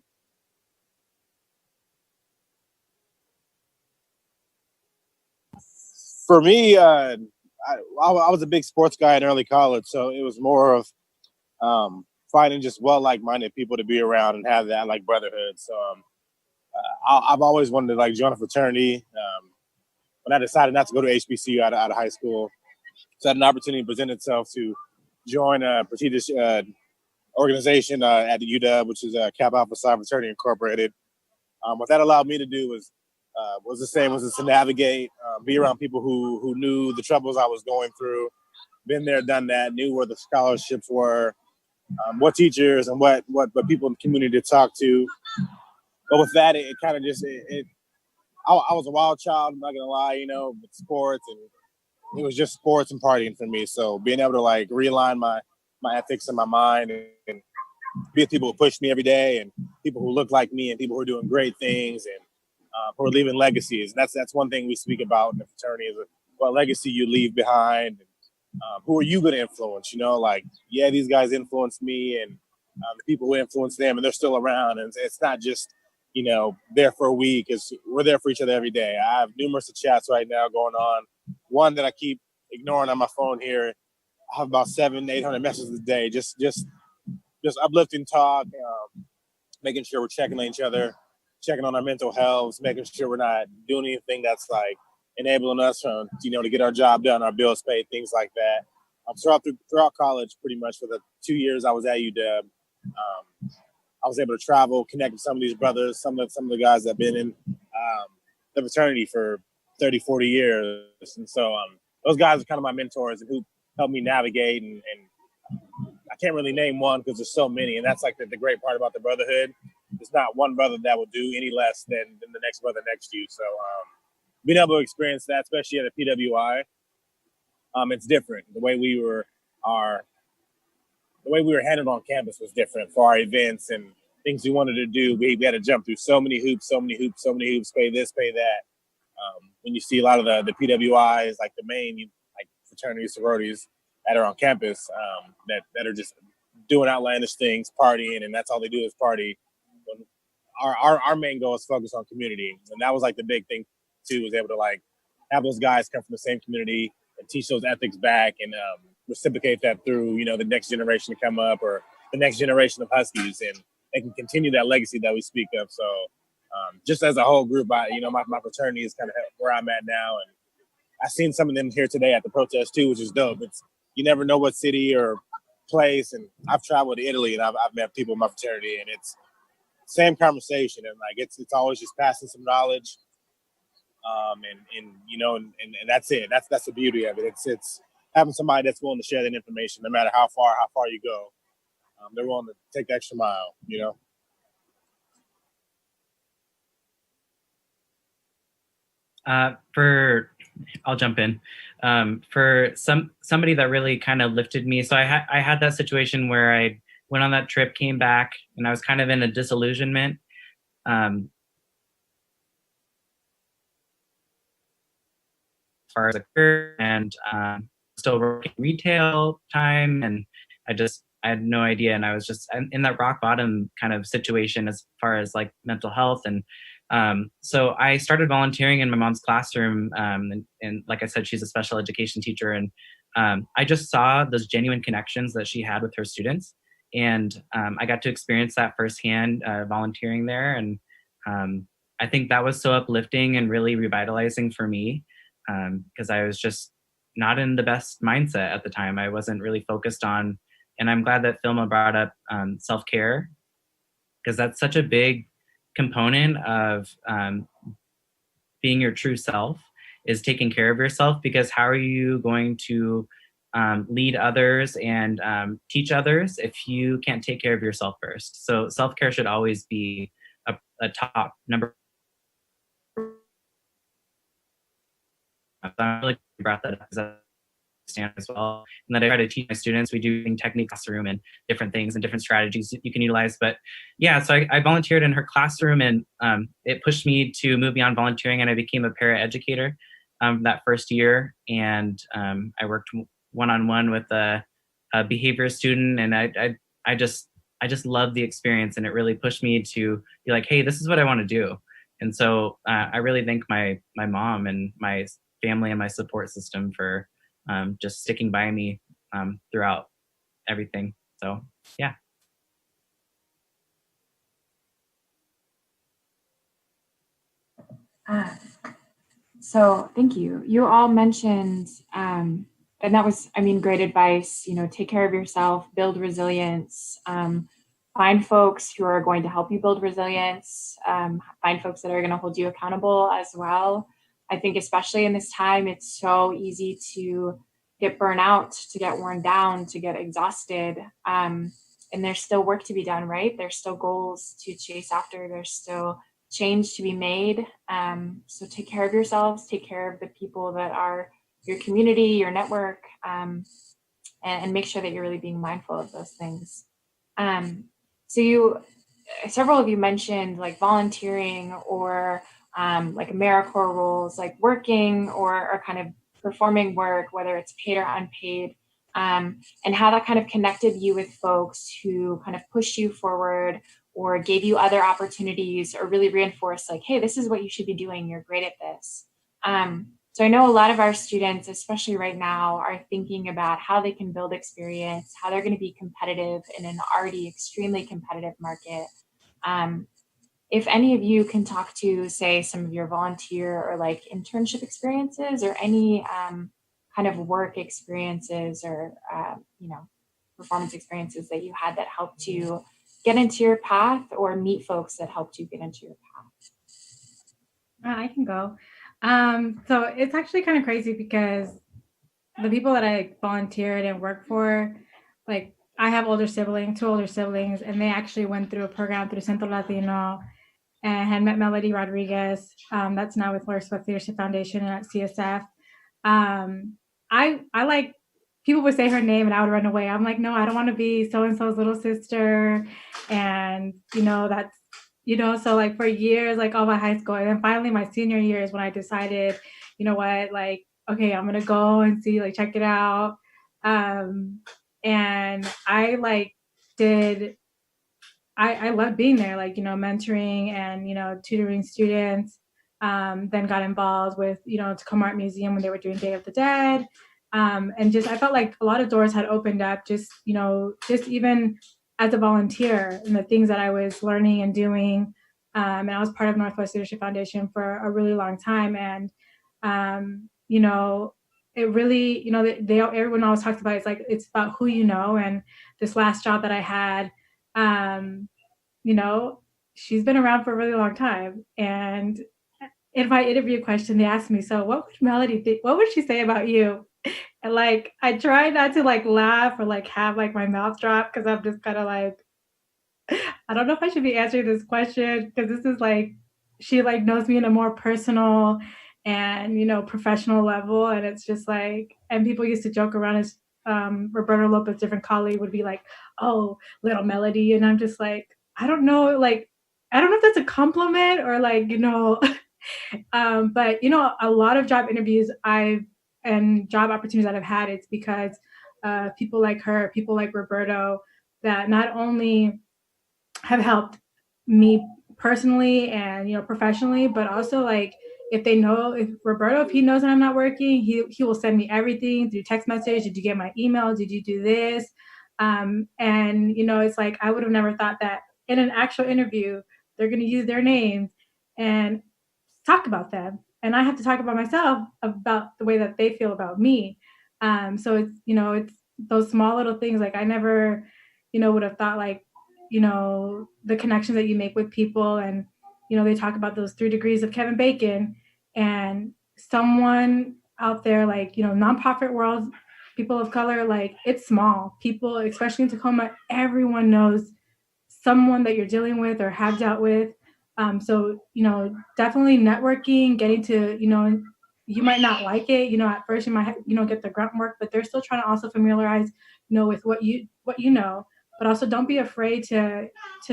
For me, I was a big sports guy in early college, so it was more of finding just like-minded people to be around and have that like brotherhood. So I've always wanted to like join a fraternity. When I decided not to go to HBCU out of high school, so I had an opportunity to present itself to join a prestigious organization at the UW, which is Kappa Alpha Psi Fraternity Incorporated. What that allowed me to do was the same, was to navigate, be around people who knew the troubles I was going through, been there, done that, knew where the scholarships were, what teachers and what people in the community to talk to. But with that, it kind of just, I was a wild child, I'm not gonna lie, with sports, and it was just sports and partying for me. So being able to like realign my ethics and my mind and be with people who push me every day and people who look like me and people who are doing great things and who are leaving legacies. And that's one thing we speak about in the fraternity is what legacy you leave behind. And, who are you going to influence? These guys influenced me, and the people who influence them, and they're still around. And it's not just, there for a week. We're there for each other every day. I have numerous chats right now going on. One that I keep ignoring on my phone here. I have about 700-800 messages a day. Just uplifting talk, making sure we're checking on each other, checking on our mental health, making sure we're not doing anything that's like enabling us from, to get our job done, our bills paid, things like that. Throughout college, pretty much for the 2 years I was at UW, I was able to travel, connect with some of these brothers, some of the guys that have been in the fraternity for 30, 40 years. And so those guys are kind of my mentors and who helped me navigate. And I can't really name one because there's so many. And that's like the great part about the brotherhood. There's not one brother that will do any less than the next brother next to you. So being able to experience that, especially at a PWI, it's different. The way we were handled on campus was different for our events and things we wanted to do. We had to jump through so many hoops, pay this, pay that. When you see a lot of the PWIs, like the main like fraternities, sororities that are on campus, that are just doing outlandish things, partying, and that's all they do is party. When our main goal is focus on community, and that was like the big thing too, was able to like have those guys come from the same community and teach those ethics back and reciprocate that through the next generation to come up or the next generation of Huskies, and they can continue that legacy that we speak of. So just as a whole group, my fraternity is kind of where I'm at now, and I've seen some of them here today at the protest too, which is dope. You never know what city or place, and I've traveled to Italy and I've met people in my fraternity, and it's same conversation, and like it's always just passing some knowledge, and that's it. That's the beauty of it. It's having somebody that's willing to share that information, no matter how far you go. They're willing to take the extra mile, I'll jump in. For somebody that really kind of lifted me. So I had that situation where I went on that trip, came back, and I was kind of in a disillusionment. As far as a career, and still working retail time, and I had no idea, and I was just in that rock bottom kind of situation as far as like mental health. And so I started volunteering in my mom's classroom, and like I said, she's a special education teacher, and I just saw those genuine connections that she had with her students, and I got to experience that firsthand volunteering there, and I think that was so uplifting and really revitalizing for me, because I was just not in the best mindset at the time. I wasn't really focused on, and I'm glad that Filma brought up self-care, because that's such a big component of being your true self. is taking care of yourself, because how are you going to lead others and teach others if you can't take care of yourself first? So self-care should always be a top number. I'm really glad you brought that up, because I understand as well, and that I try to teach my students. We do technique classroom and different things and different strategies you can utilize. But yeah, so I volunteered in her classroom, and it pushed me to move beyond volunteering, and I became a para-educator that first year. And I worked one-on-one with a behavior student, and I just loved the experience, and it really pushed me to be like, hey, this is what I want to do. And so I really thank my mom and my family and my support system for just sticking by me throughout everything. So yeah. So thank you. You all mentioned, and that was, I mean, great advice, take care of yourself, build resilience, find folks who are going to help you build resilience, find folks that are going to hold you accountable as well. I think especially in this time, it's so easy to get burnt out, to get worn down, to get exhausted. And there's still work to be done, right? There's still goals to chase after. There's still change to be made. So take care of yourselves, take care of the people that are your community, your network, and make sure that you're really being mindful of those things. So several of you mentioned like volunteering or like AmeriCorps roles, like working or kind of performing work, whether it's paid or unpaid, and how that kind of connected you with folks who kind of pushed you forward or gave you other opportunities or really reinforced like, hey, this is what you should be doing. You're great at this. So I know a lot of our students, especially right now, are thinking about how they can build experience, how they're going to be competitive in an already extremely competitive market. If any of you can talk to, say, some of your volunteer or like internship experiences or any kind of work experiences or, performance experiences that you had that helped you get into your path or meet folks that helped you get into your path. I can go. So it's actually kind of crazy because the people that I volunteered and worked for, like I have two older siblings, and they actually went through a program through Centro Latino and had met Melody Rodriguez. That's now with Northwest Leadership Foundation and at CSF. I like, people would say her name and I would run away. I'm like, no, I don't want to be so-and-so's little sister. And, that's, so like for years, like all my high school, and then finally my senior year is when I decided, you know what, like, okay, I'm going to go and see, like, check it out. And I like I love being there, like, mentoring and, tutoring students, then got involved with, Tacoma Art Museum when they were doing Day of the Dead. And just, I felt like a lot of doors had opened up just even as a volunteer and the things that I was learning and doing. And I was part of Northwest Leadership Foundation for a really long time. And, it really, everyone always talks about, it's about who you know. And this last job that I had, she's been around for a really long time. And in my interview question, they asked me, so what would Melody think? What would she say about you? And like, I try not to like laugh or like have like my mouth drop, because I'm just kind of like, I don't know if I should be answering this question, because this is like, she like knows me in a more personal and, professional level. And it's just like, and people used to joke around as Roberto Lopez, different colleague, would be like, oh, little Melody. And I'm just like, I don't know if that's a compliment or like, but a lot of job interviews and job opportunities that I've had, it's because people like her, people like Roberto, that not only have helped me personally and professionally, but also like if Roberto, if he knows that I'm not working, he will send me everything through text message. Did you get my email? Did you do this? And it's like, I would have never thought that in an actual interview they're going to use their names and talk about them, and I have to talk about myself, about the way that they feel about me. So it's it's those small little things. Like I never would have thought, like the connections that you make with people, and they talk about those 3 degrees of Kevin Bacon, and someone out there, like, you know, nonprofit world, people of color, like, it's small. People, especially in Tacoma, everyone knows someone that you're dealing with or have dealt with. So, you know, definitely networking, getting to, you know, you might not like it, you know, at first you might, you know, get the grunt work, but they're still trying to also familiarize, you know, with what you know, but also don't be afraid to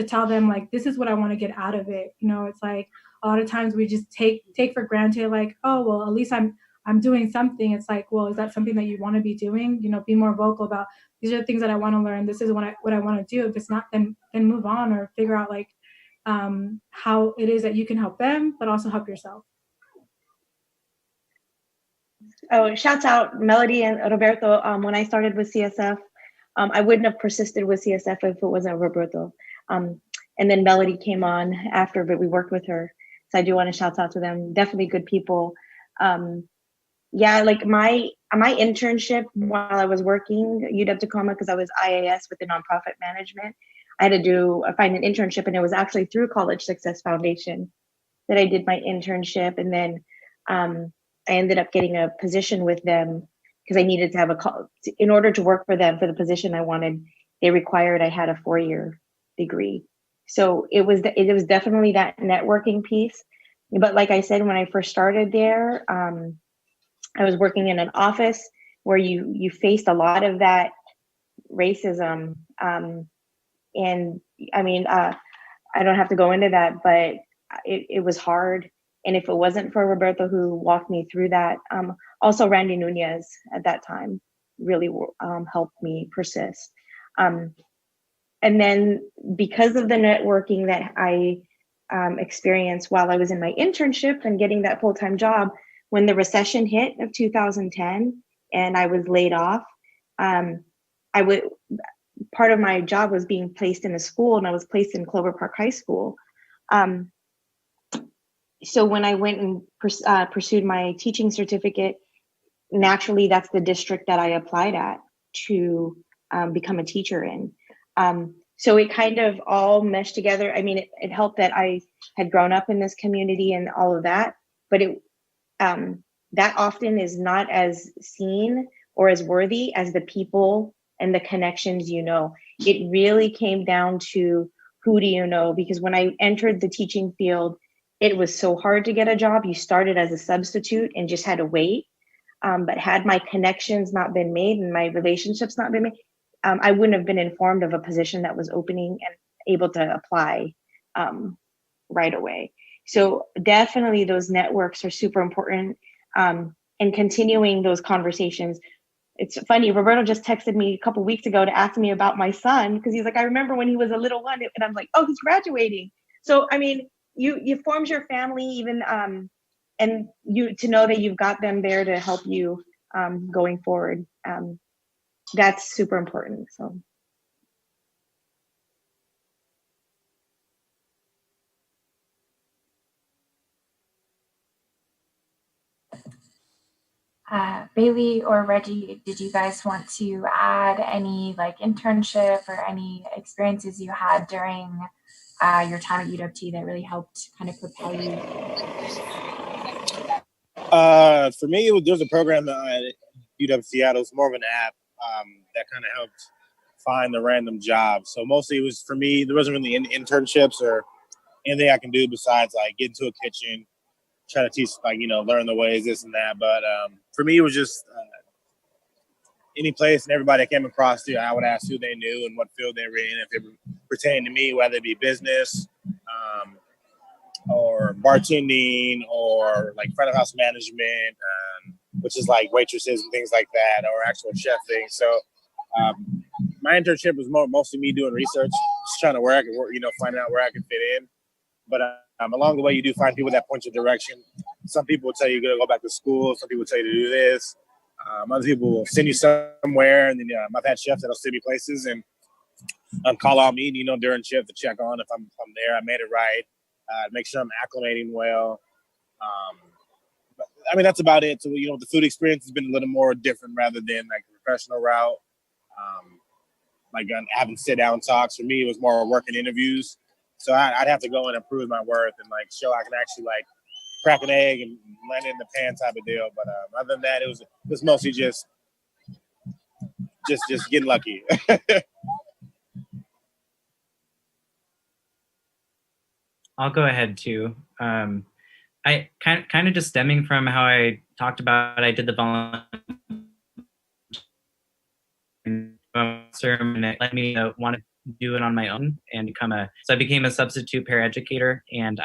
tell them, like, this is what I want to get out of it. You know, it's like a lot of times we just take for granted, like, oh, well, at least I'm doing something. It's like, well, is that something that you want to be doing? You know, be more vocal about, these are the things that I want to learn. This is what I want to do. If it's not, then move on, or figure out, like, how it is that you can help them, but also help yourself. Oh, shouts out Melody and Roberto. When I started with CSF, I wouldn't have persisted with CSF if it wasn't Roberto. And then Melody came on after, but we worked with her. So I do want to shout out to them. Definitely good people. Yeah, like my internship while I was working UW Tacoma, because I was IAS with the nonprofit management, I had to find an internship, and it was actually through College Success Foundation that I did my internship. And then I ended up getting a position with them because I needed to have in order to work for them for the position I wanted, they required I had a 4-year degree. So it was definitely that networking piece. But like I said, when I first started there, I was working in an office where you faced a lot of that racism. And I mean, I don't have to go into that, but it was hard. And if it wasn't for Roberto, who walked me through that, also Randy Nunez at that time really helped me persist. And then because of the networking that I experienced while I was in my internship and getting that full-time job, when the recession hit of 2010 and I was laid off, part of my job was being placed in a school, and I was placed in Clover Park High School. So when I went and pursued my teaching certificate, naturally that's the district that I applied at to become a teacher in. So it kind of all meshed together. I mean, it helped that I had grown up in this community and all of that, but that often is not as seen or as worthy as the people and the connections, you know. It really came down to who do you know, because when I entered the teaching field, it was so hard to get a job. You started as a substitute and just had to wait. But had my connections not been made and my relationships not been made, I wouldn't have been informed of a position that was opening and able to apply right away. So definitely those networks are super important, and continuing those conversations. It's funny, Roberto just texted me a couple weeks ago to ask me about my son, because he's like, I remember when he was a little one, and I'm like, oh, he's graduating. So, I mean, you formed your family even, and you to know that you've got them there to help you going forward. That's super important. So. Bailey or Reggie, did you guys want to add any like internship or any experiences you had during your time at UWT that really helped kind of propel you? For me, there was a program at UW Seattle. It was more of an app that kind of helped find the random jobs. So mostly it was, for me, there wasn't really any internships or anything I can do besides like get into a kitchen, try to teach, like, you know, learn the ways, this and that. But for me, it was just any place and everybody I came across, I would ask who they knew and what field they were in, if it pertained to me, whether it be business or bartending or like front of house management, which is like waitresses and things like that, or actual chef things. So my internship was mostly me doing research, just trying to where I could work, you know, finding out where I could fit in. But along the way, you do find people that point you direction. Some people will tell you to go back to school. Some people tell you to do this. Other people will send you somewhere, and then I've had chefs that'll send me places and call on me, you know, during shift to check on if I'm there, I made it right, make sure I'm acclimating well. But, I mean, that's about it. So, you know, the food experience has been a little more different rather than like the professional route. Like having sit down talks, for me, it was more working interviews. So I'd have to go and improve my worth and like show I can actually like crack an egg and land it in the pan type of deal. But other than that, it was mostly just getting lucky. I'll go ahead too. I kind of just stemming from how I talked about, I did the volunteer and it led me to want to do it on my own and so I became a substitute paraeducator, and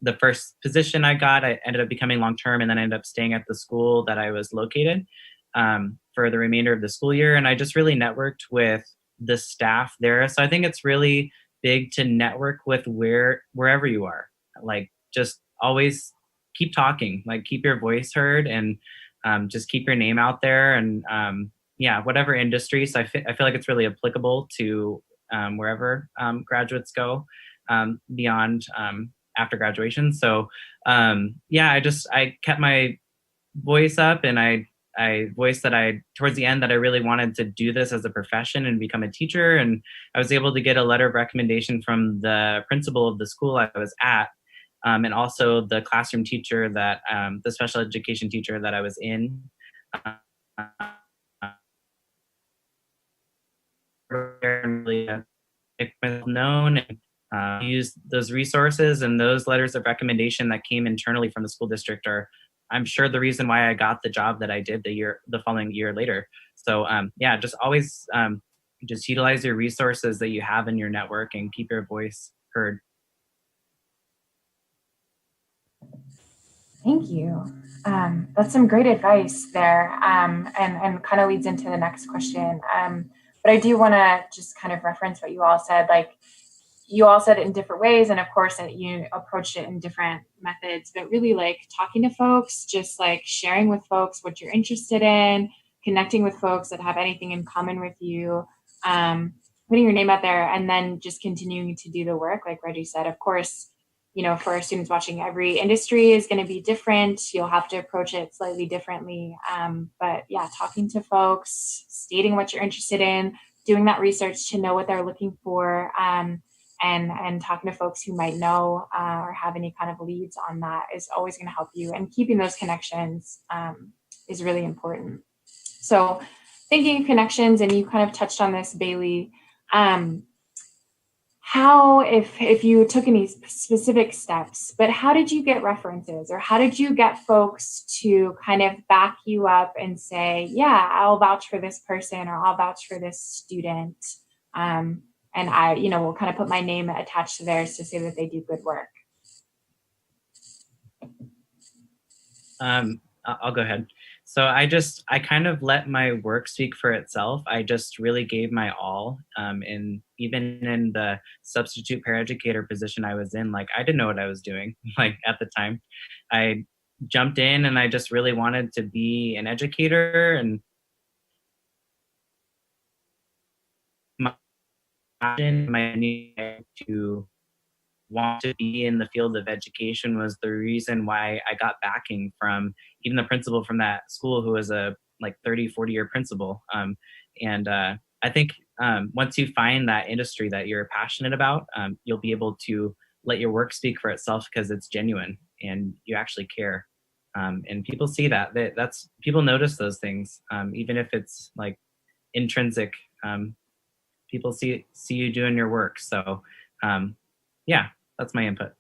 the first position I got, I ended up becoming long-term, and then I ended up staying at the school that I was located for the remainder of the school year. And I just really networked with the staff there. So I think it's really big to network with wherever you are. Like, just always keep talking, like keep your voice heard, and just keep your name out there. And whatever industry. So I feel like it's really applicable to wherever graduates go beyond after graduation. So I kept my voice up, and I voiced that towards the end that I really wanted to do this as a profession and become a teacher. And I was able to get a letter of recommendation from the principal of the school I was at, and also the classroom teacher that, the special education teacher that I was in. Really make myself known and use those resources, and those letters of recommendation that came internally from the school district are, I'm sure, the reason why I got the job that I did the following year later. So just always just utilize your resources that you have in your network and keep your voice heard. Thank you. That's some great advice there, and kind of leads into the next question. But I do want to just kind of reference what you all said. Like, you all said it in different ways, and of course you approached it in different methods, but really, like, talking to folks, just like sharing with folks what you're interested in, connecting with folks that have anything in common with you, putting your name out there, and then just continuing to do the work. Like Reggie said, of course, for our students watching, every industry is going to be different. You'll have to approach it slightly differently. But yeah, talking to folks, stating what you're interested in, doing that research to know what they're looking for, and talking to folks who might know or have any kind of leads on that is always going to help you. And keeping those connections is really important. So thinking of connections, and you kind of touched on this, Bailey, how, if you took any specific steps, but how did you get references, or how did you get folks to kind of back you up and say, yeah, I'll vouch for this person, or I'll vouch for this student, and I, will kind of put my name attached to theirs to say that they do good work? I'll go ahead. So I kind of let my work speak for itself. I just really gave my all. And even in the substitute paraeducator position I was in, like, I didn't know what I was doing. Like, at the time, I jumped in and I just really wanted to be an educator, and my need to want to be in the field of education was the reason why I got backing from even the principal from that school, who was a 30-40 year principal. I think once you find that industry that you're passionate about, you'll be able to let your work speak for itself, because it's genuine and you actually care. And people see that's people notice those things, even if it's like intrinsic. People see you doing your work. So that's my input.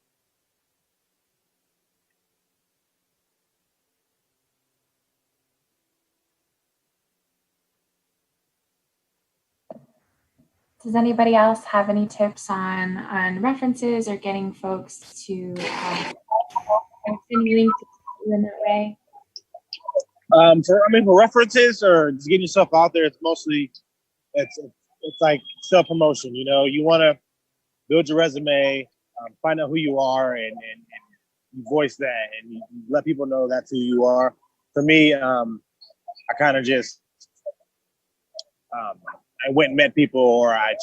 Does anybody else have any tips on references or getting folks to continuing to do in that way? For references or just getting yourself out there, it's mostly it's like self-promotion. You want to build your resume, find out who you are, and you voice that, and you let people know that's who you are. For me, I kind of just I went and met people, or I'd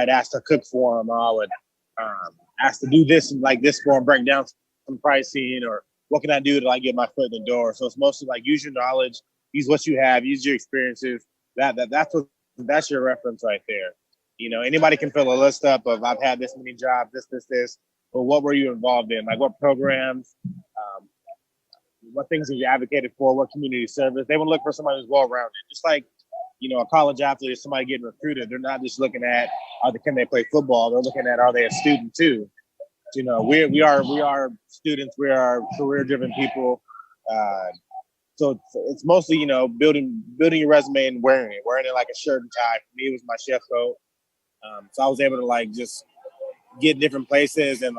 ask to cook for them, or I would ask to do this and like this for them, break down some pricing, or what can I do to get my foot in the door. So it's mostly like, use your knowledge, use what you have, use your experiences. That's your reference right there. Anybody can fill a list up of, I've had this many jobs, this, but what were you involved in? Like, what programs? what things have you advocated for, what community service. They want to look for somebody who's well-rounded. Just like, a college athlete is somebody getting recruited. They're not just looking at, can they play football? They're looking at, are they a student too? We are students. We are career-driven people. So it's mostly, building your resume and wearing it like a shirt and tie. For me, it was my chef coat. So I was able to just get different places and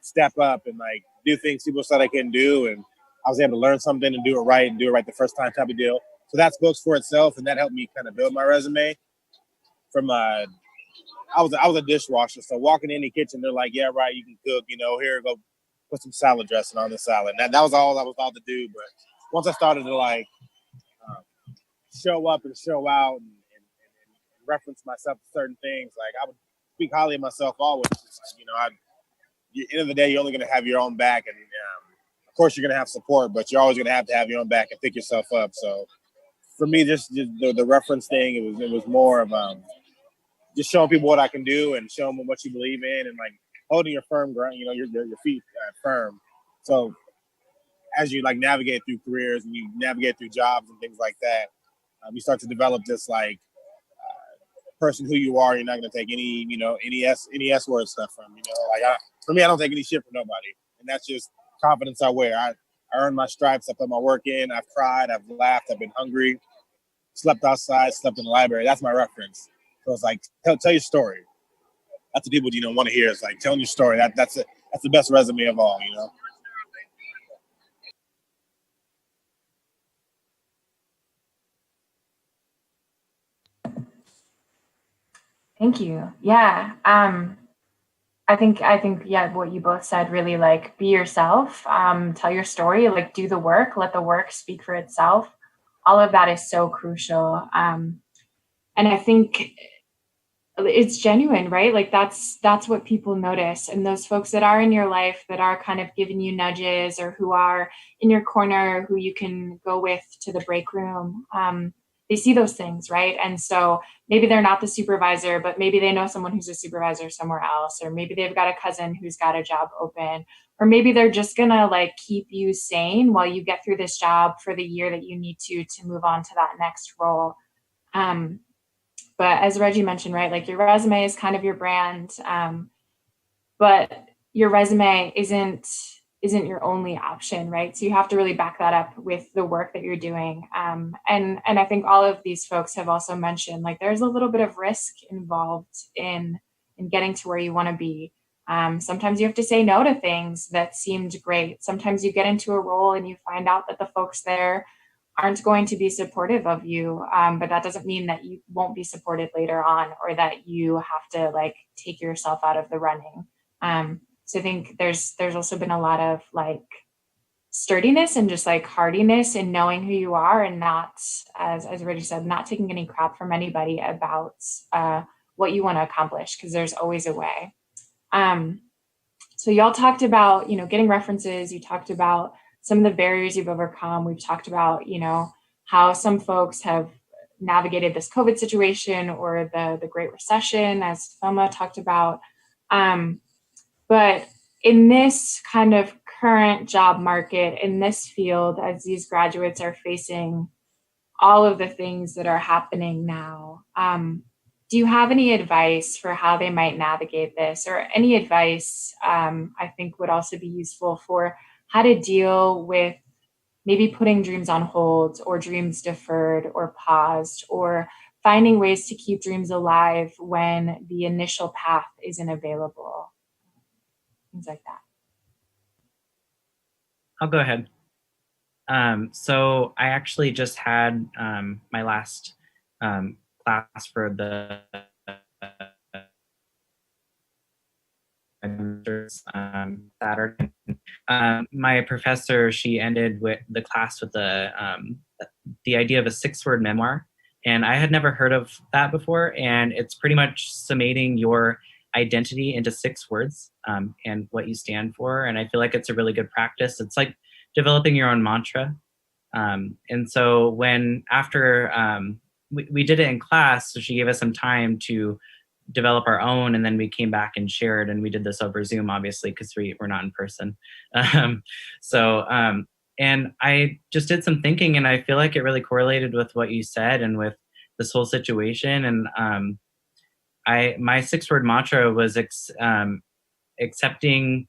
step up and do things people said I couldn't do. And I was able to learn something and do it right the first time type of deal. So that spoke for itself, and that helped me kind of build my resume. From I was a dishwasher, so walking in the kitchen, they're like, "Yeah, right, you can cook. Here, go put some salad dressing on the salad." That was all I was taught to do. But once I started to show up and show out and reference myself to certain things, I would speak highly of myself always. At the end of the day, you're only going to have your own back, and of course, you're going to have support, but you're always going to have your own back and pick yourself up. So for me, just the reference thing, it was more of just showing people what I can do and showing them what you believe in, and holding your firm ground, your feet firm. So as you navigate through careers and you navigate through jobs and things like that, you start to develop this person who you are. You're not going to take any S word stuff from. For me, I don't take any shit from nobody, and that's just confidence I wear. I earned my stripes. I put my work in. I've cried. I've laughed. I've been hungry. Slept outside. Slept in the library. That's my reference. So it's tell your story. That's what people want to hear. It's telling your story. That's the best resume of all. Thank you. Yeah. I think yeah, what you both said, really be yourself, tell your story, do the work, let the work speak for itself. All of that is so crucial. And I think it's genuine, right? That's what people notice. And those folks that are in your life that are kind of giving you nudges, or who are in your corner, who you can go with to the break room, they see those things, right? And so maybe they're not the supervisor, but maybe they know someone who's a supervisor somewhere else, or maybe they've got a cousin who's got a job open, or maybe they're just gonna keep you sane while you get through this job for the year that you need to move on to that next role. But as Reggie mentioned, right, your resume is kind of your brand, but your resume isn't your only option, right? So you have to really back that up with the work that you're doing. And I think all of these folks have also mentioned, there's a little bit of risk involved in getting to where you want to be. Sometimes you have to say no to things that seemed great. Sometimes you get into a role and you find out that the folks there aren't going to be supportive of you. But that doesn't mean that you won't be supported later on, or that you have to take yourself out of the running. So I think there's also been a lot of sturdiness and just hardiness in knowing who you are, and not, as Reggie said, not taking any crap from anybody about what you want to accomplish, because there's always a way. So y'all talked about, getting references. You talked about some of the barriers you've overcome. We've talked about, how some folks have navigated this COVID situation, or the Great Recession, as Thelma talked about. But in this kind of current job market, in this field, as these graduates are facing all of the things that are happening now, do you have any advice for how they might navigate this, or any advice I think would also be useful for how to deal with maybe putting dreams on hold, or dreams deferred or paused, or finding ways to keep dreams alive when the initial path isn't available? Things like that. I'll go ahead. So I actually just had my last class for the Saturday. My professor, she ended with the class with the idea of a 6-word memoir, and I had never heard of that before. And it's pretty much summating your identity into 6 words, and what you stand for. And I feel like it's a really good practice. It's like developing your own mantra. And so after we did it in class, so she gave us some time to develop our own, and then we came back and shared, and we did this over Zoom, obviously, because we're not in person. And I just did some thinking, and I feel like it really correlated with what you said and with this whole situation. And my 6-word mantra was accepting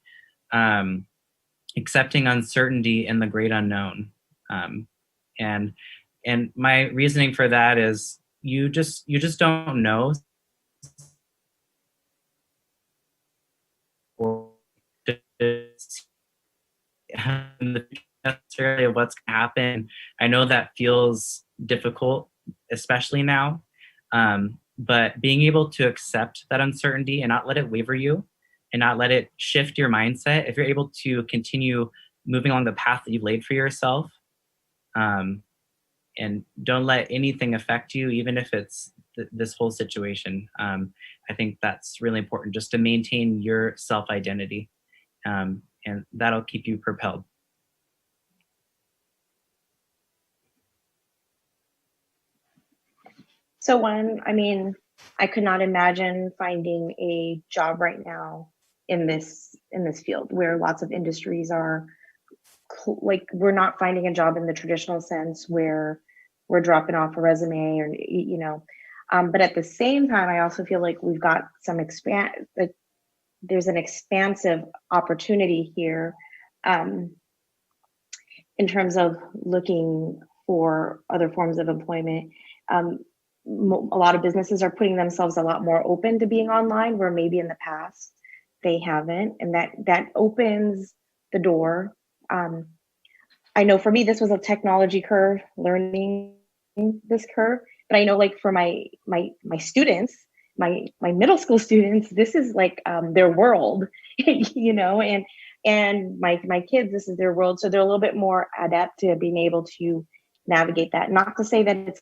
accepting uncertainty in the great unknown. Um, and my reasoning for that is you just don't know, or necessarily what's going to happen. I know that feels difficult, especially now. But being able to accept that uncertainty and not let it waver you and not let it shift your mindset, if you're able to continue moving along the path that you've laid for yourself, and don't let anything affect you, even if it's this whole situation. I think that's really important, just to maintain your self-identity, and that'll keep you propelled. So I could not imagine finding a job right now in this field, where lots of industries are like, we're not finding a job in the traditional sense where we're dropping off a resume, or but at the same time, I also feel like we've got some there's an expansive opportunity here, in terms of looking for other forms of employment. A lot of businesses are putting themselves a lot more open to being online, where maybe in the past they haven't, and that opens the door. I know for me, this was a technology curve, learning this curve, but I know, like, for my students, my middle school students, this is like their world, and my kids, this is their world, so they're a little bit more adept to being able to navigate that. Not to say that it's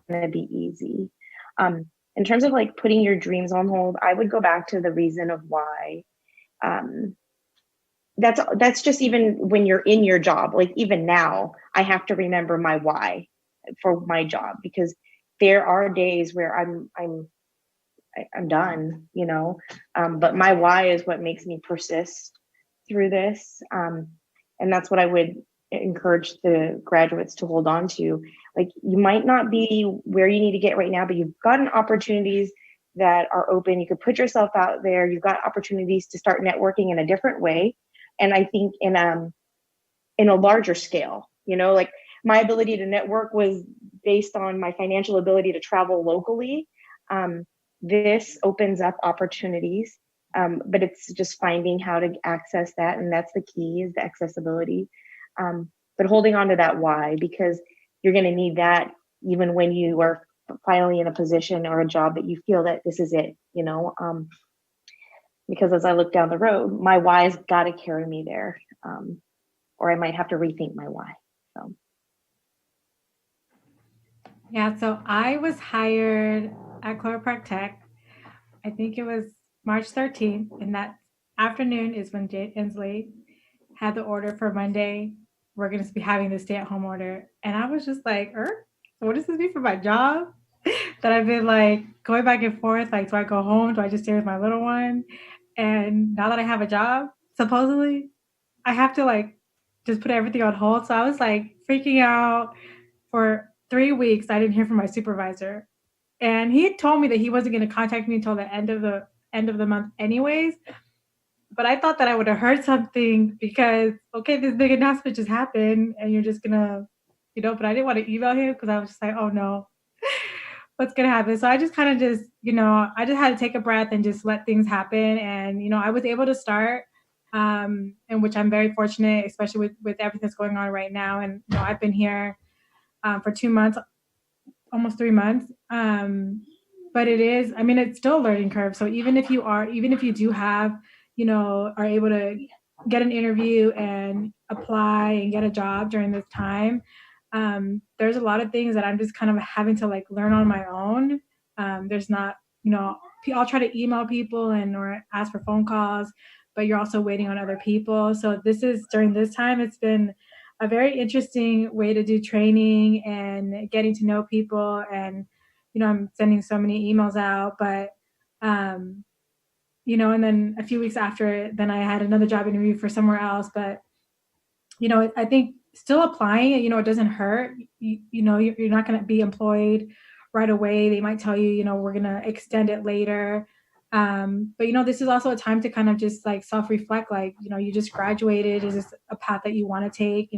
going to be easy. In terms of like putting your dreams on hold, I would go back to the reason of why. That's just, even when you're in your job, like even now, I have to remember my why for my job, because there are days where I'm done, but my why is what makes me persist through this. And that's what I would encourage the graduates to hold on to. Like, you might not be where you need to get right now, but you've gotten opportunities that are open. You could put yourself out there. You've got opportunities to start networking in a different way. And I think in a larger scale, like, my ability to network was based on my financial ability to travel locally. This opens up opportunities, but it's just finding how to access that. And that's the key, is the accessibility. But holding on to that why, because you're going to need that even when you are finally in a position or a job that you feel that this is it, because as I look down the road, my why's got to carry me there, or I might have to rethink my why. So. Yeah, so I was hired at Clover Park Tech. I think it was March 13th, and that afternoon is when Jay Inslee had the order for Monday. We're going to be having the stay-at-home order. And I was just like, what does this mean for my job? That I've been like going back and forth, like, do I go home? Do I just stay with my little one? And now that I have a job, supposedly, I have to like just put everything on hold. So I was like freaking out for 3 weeks. I didn't hear from my supervisor. And he had told me that he wasn't going to contact me until the end of the month anyways. But I thought that I would have heard something, because, okay, this big announcement just happened and you're just going to, but I didn't want to email him, because I was just like, oh no, what's going to happen? So I just kind of just, I just had to take a breath and just let things happen. And, I was able to start, and which I'm very fortunate, especially with everything that's going on right now. And, I've been here for 2 months, almost 3 months. But it's still a learning curve. So even if you do have, are able to get an interview and apply and get a job during this time, there's a lot of things that I'm just kind of having to like learn on my own. There's not, I'll try to email people or ask for phone calls, but you're also waiting on other people. So during this time, it's been a very interesting way to do training and getting to know people. And, I'm sending so many emails out, but, and then a few weeks after, then I had another job interview for somewhere else. But, I think still applying it, it doesn't hurt. You're not going to be employed right away. They might tell you, we're going to extend it later. But this is also a time to kind of just like self-reflect, like, you just graduated. Is this a path that you want to take?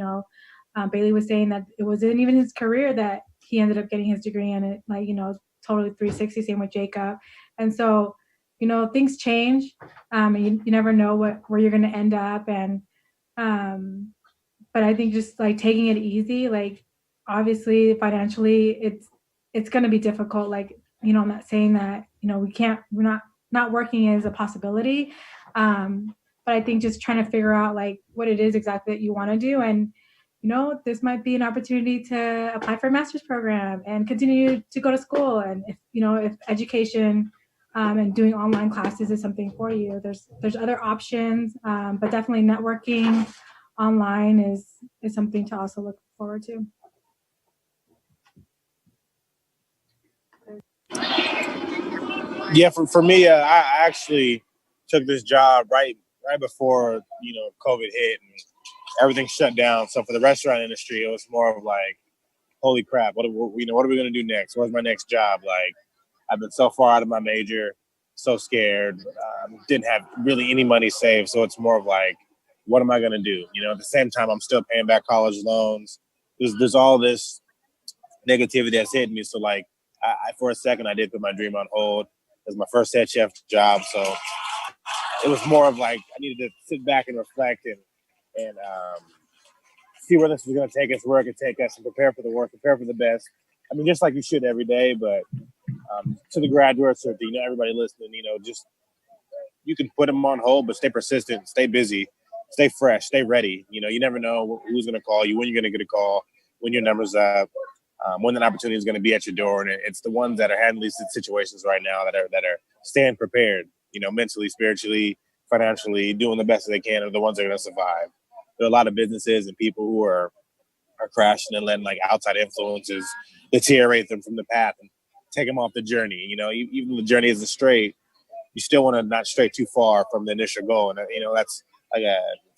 Bailey was saying that it wasn't even his career that he ended up getting his degree in it, like, totally 360, same with Jacob. And so, things change. And you never know where you're going to end up. And, but I think just like taking it easy, like obviously financially it's going to be difficult. Like, I'm not saying that, we're not working is a possibility. But I think just trying to figure out like what it is exactly that you want to do. And, this might be an opportunity to apply for a master's program and continue to go to school. And if education and doing online classes is something for you, there's other options, but definitely networking online is something to also look forward to. Yeah, for me, I actually took this job right before COVID hit and everything shut down. So for the restaurant industry, it was more of like, holy crap, what are we going to do next? Where's my next job? Like, I've been so far out of my major, so scared, didn't have really any money saved. So it's more of like, what am I going to do? At the same time, I'm still paying back college loans. There's all this negativity that's hitting me. So like, I for a second, I did put my dream on hold. It was my first head chef job. So it was more of like, I needed to sit back and reflect and see where this was going to take us, where it could take us, and prepare for the work, prepare for the best. I mean, just like you should every day, but to the graduates or to, everybody listening, just you can put them on hold, but stay persistent, stay busy, stay fresh, stay ready. You never know who's going to call you, when you're going to get a call, when your number's up, when an opportunity is going to be at your door. And it's the ones that are handling these situations right now that are staying prepared, mentally, spiritually, financially, doing the best that they can are the ones that are going to survive. There are a lot of businesses and people who are crashing and letting like outside influences deteriorate them from the path and take them off the journey. Even though the journey isn't straight, you still want to not stray too far from the initial goal. And that's like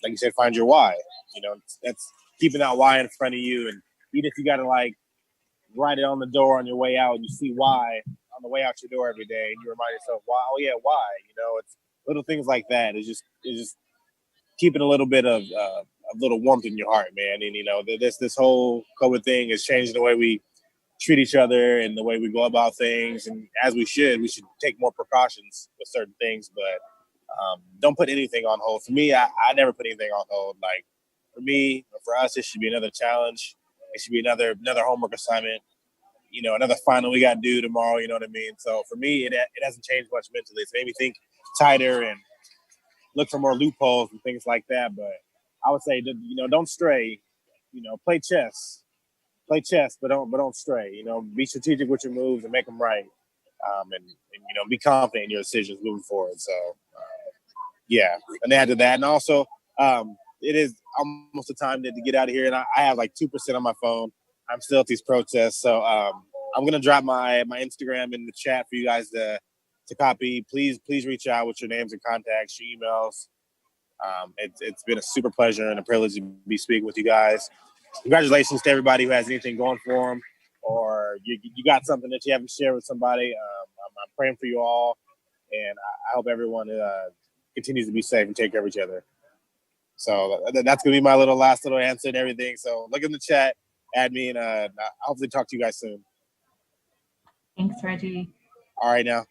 you said, find your why. That's keeping that why in front of you. And even if you got to like write it on the door on your way out, and you see why on the way out your door every day, and you remind yourself, why? Oh yeah, why? It's little things like that. It's just keeping a little bit of a little warmth in your heart, man. And this whole COVID thing is changing the way we treat each other and the way we go about things. And as we should take more precautions with certain things, but don't put anything on hold. For me, I never put anything on hold. Like for me, for us, it should be another challenge. It should be another homework assignment. Another final we got to do tomorrow. You know what I mean? So for me, it hasn't changed much mentally. It's made me think tighter and look for more loopholes and things like that. But I would say, don't stray. Play chess, but don't stray. Be strategic with your moves and make them right. And be confident in your decisions moving forward. So, yeah. And add to that, and also, it is almost the time to get out of here. And I have like 2% on my phone. I'm still at these protests, so I'm gonna drop my Instagram in the chat for you guys to copy. Please reach out with your names and contacts, your emails. It's been a super pleasure and a privilege to be speaking with you guys. Congratulations to everybody who has anything going for them, or you got something that you haven't shared with somebody. I'm praying for you all, and I hope everyone continues to be safe and take care of each other. So that's gonna be my last little answer and everything. So look in the chat, add me, and I'll hopefully talk to you guys soon. Thanks, Reggie. All right, now.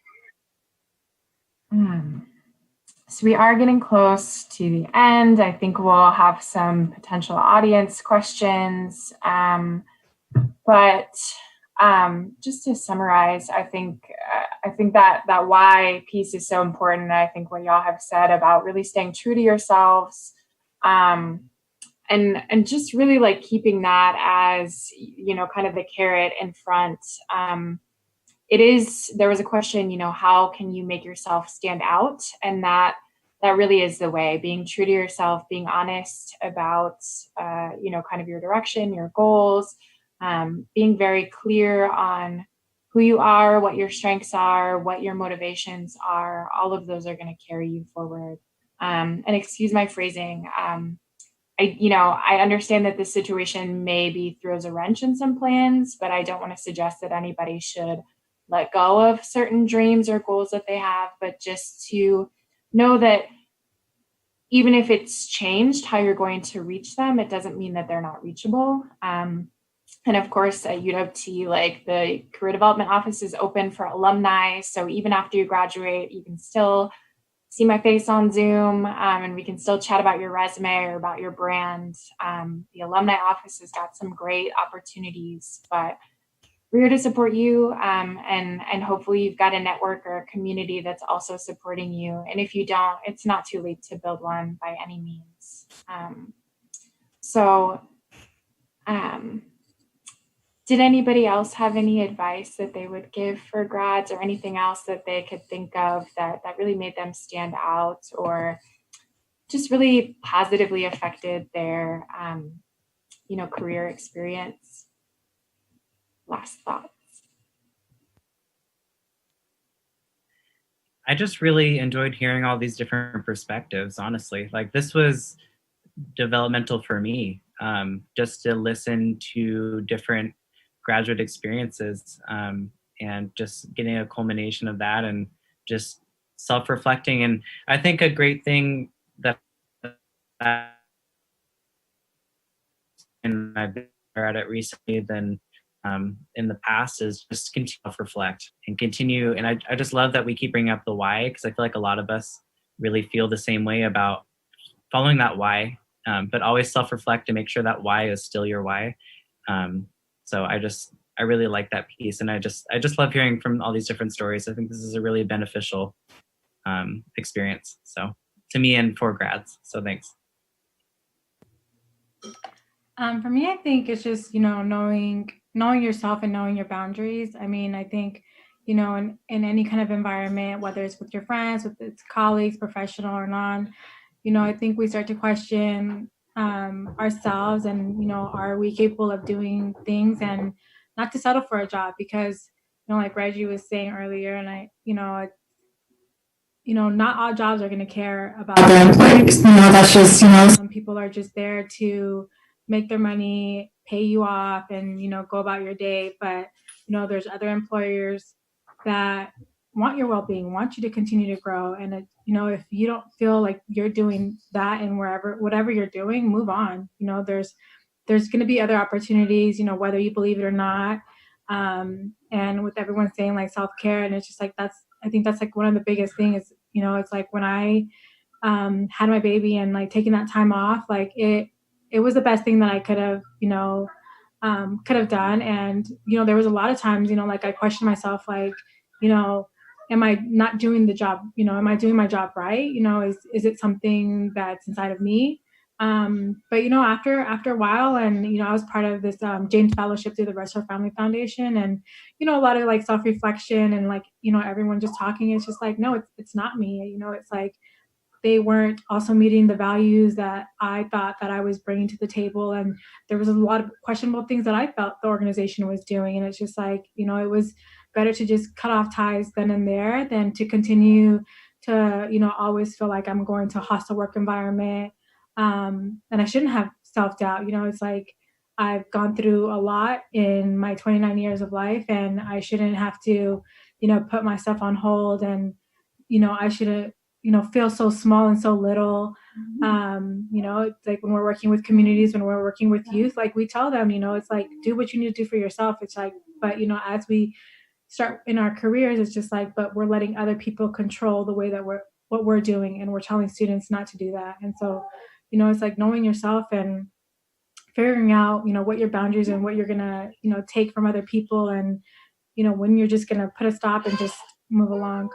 So we are getting close to the end. I think we'll have some potential audience questions. But just to summarize, I think that why piece is so important. I think what y'all have said about really staying true to yourselves, and just really like keeping that as, kind of the carrot in front. There was a question, how can you make yourself stand out? And that really is the way, being true to yourself, being honest about, kind of your direction, your goals, being very clear on who you are, what your strengths are, what your motivations are. All of those are going to carry you forward. And excuse my phrasing. I understand that this situation maybe throws a wrench in some plans, but I don't want to suggest that anybody should let go of certain dreams or goals that they have, but just to know that even if it's changed how you're going to reach them, it doesn't mean that they're not reachable. And of course, at UW, like the career development office is open for alumni. So even after you graduate, you can still see my face on Zoom, and we can still chat about your resume or about your brand. The alumni office has got some great opportunities, but we're here to support you, and hopefully you've got a network or a community that's also supporting you. And if you don't, it's not too late to build one by any means. Did anybody else have any advice that they would give for grads, or anything else that they could think of that really made them stand out, or just really positively affected their career experience? Last thoughts. I just really enjoyed hearing all these different perspectives, honestly. Like, this was developmental for me, just to listen to different graduate experiences, and just getting a culmination of that, and just self-reflecting. And I think a great thing that and I've been better at it recently than in the past is just continue to self-reflect and continue. And I just love that we keep bringing up the why, because I feel like a lot of us really feel the same way about following that why, but always self-reflect and make sure that why is still your why. So I really like that piece, and I just love hearing from all these different stories. I think this is a really beneficial experience, so to me and for grads. So thanks. For me, I think it's just, knowing yourself and knowing your boundaries. I mean, I think, in any kind of environment, whether it's with your friends, with its colleagues, professional or non, I think we start to question ourselves and, are we capable of doing things, and not to settle for a job because, like Reggie was saying earlier, and not all jobs are going to care about their employees. That's just, some people are just there to make their money, pay you off, and, go about your day. But, there's other employers that want your well-being, want you to continue to grow. And, if you don't feel like you're doing that and whatever you're doing, move on. There's going to be other opportunities, whether you believe it or not. And with everyone saying like self-care, and it's just like, I think that's like one of the biggest things, it's like when I had my baby and like taking that time off, like it was the best thing that I could have, done. And, there was a lot of times, like I questioned myself, like, am I not doing the job? Am I doing my job right? Is it something that's inside of me? But after a while, and I was part of this James Fellowship through the Restore Family Foundation, and a lot of like self-reflection, and like everyone just talking. It's just like, no, it's not me. It's like they weren't also meeting the values that I thought that I was bringing to the table, and there was a lot of questionable things that I felt the organization was doing. And it's just like, it was better to just cut off ties then and there than to continue to always feel like I'm going to a hostile work environment. And I shouldn't have self-doubt. It's like I've gone through a lot in my 29 years of life, and I shouldn't have to, put myself on hold, and, I shouldn't, feel so small and so little. It's like when we're working with communities, when we're working with youth, like we tell them, it's like, do what you need to do for yourself. It's like, but, as we start in our careers, it's just like, but we're letting other people control the way that what we're doing. And we're telling students not to do that. And so, it's like knowing yourself and figuring out, what your boundaries and what you're going to, take from other people. And, when you're just going to put a stop and just move along.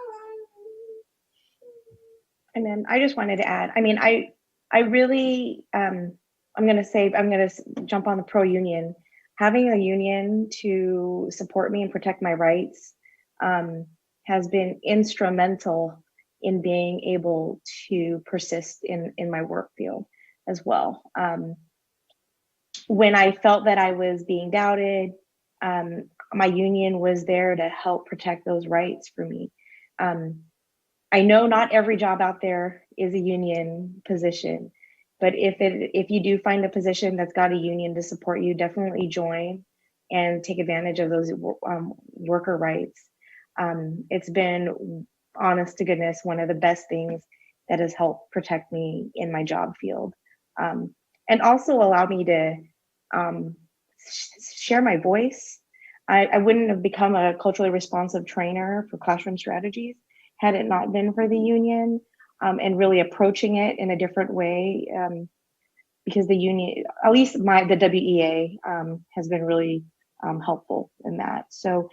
And then I just wanted to add, I mean, I really, I'm going to jump on the pro union. Having a union to support me and protect my rights has been instrumental in being able to persist in my work field as well. When I felt that I was being doubted, my union was there to help protect those rights for me. I know not every job out there is a union position, But if you do find a position that's got a union to support you, definitely join and take advantage of those worker rights. It's been, honest to goodness, one of the best things that has helped protect me in my job field, and also allow me to share my voice. I wouldn't have become a culturally responsive trainer for classroom strategies had it not been for the union, and really approaching it in a different way, because the union, at least the WEA, has been really helpful in that. So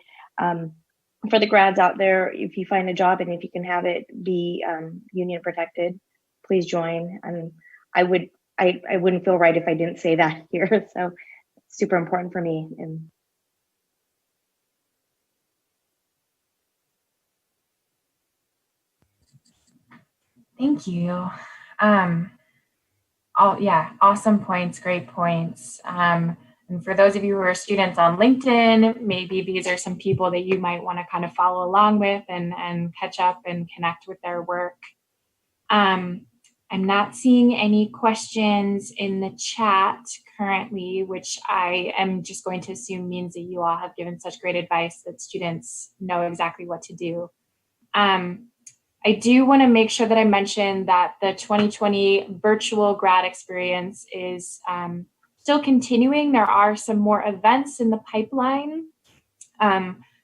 for the grads out there, if you find a job and if you can have it be union protected, please join. And I wouldn't feel right if I didn't say that here. So it's super important for me. And Thank you. Yeah, awesome points, great points. And for those of you who are students on LinkedIn, maybe these are some people that you might want to kind of follow along with and catch up and connect with their work. I'm not seeing any questions in the chat currently, which I am just going to assume means that you all have given such great advice that students know exactly what to do. I do want to make sure that I mention that the 2020 virtual grad experience is still continuing. There are some more events in the pipeline.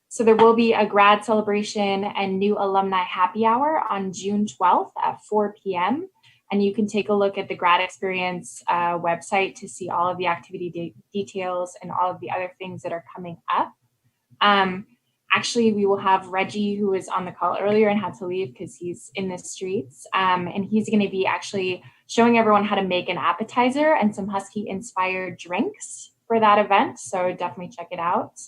So there will be a grad celebration and new alumni happy hour on June 12th at 4 p.m. And you can take a look at the grad experience website to see all of the activity details and all of the other things that are coming up. Actually, we will have Reggie, who was on the call earlier and had to leave because he's in the streets. And he's going to be actually showing everyone how to make an appetizer and some Husky inspired drinks for that event. So definitely check it out.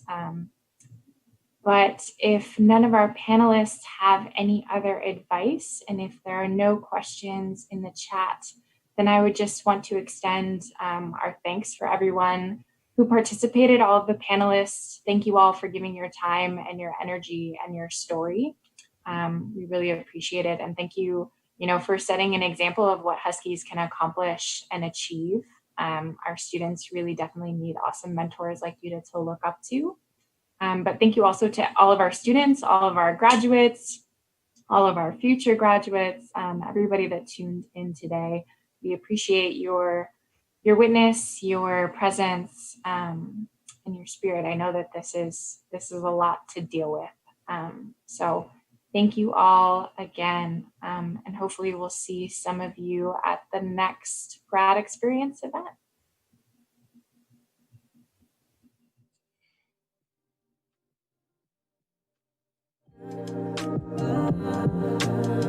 But if none of our panelists have any other advice, and if there are no questions in the chat, then I would just want to extend our thanks for everyone who participated, all of the panelists. Thank you all for giving your time and your energy and your story. We really appreciate it. And thank you, for setting an example of what Huskies can accomplish and achieve. Our students really definitely need awesome mentors like you to look up to. But thank you also to all of our students, all of our graduates, all of our future graduates, everybody that tuned in today. We appreciate your witness, your presence, and your spirit. I know that this is a lot to deal with. So thank you all again. And hopefully we'll see some of you at the next grad experience event.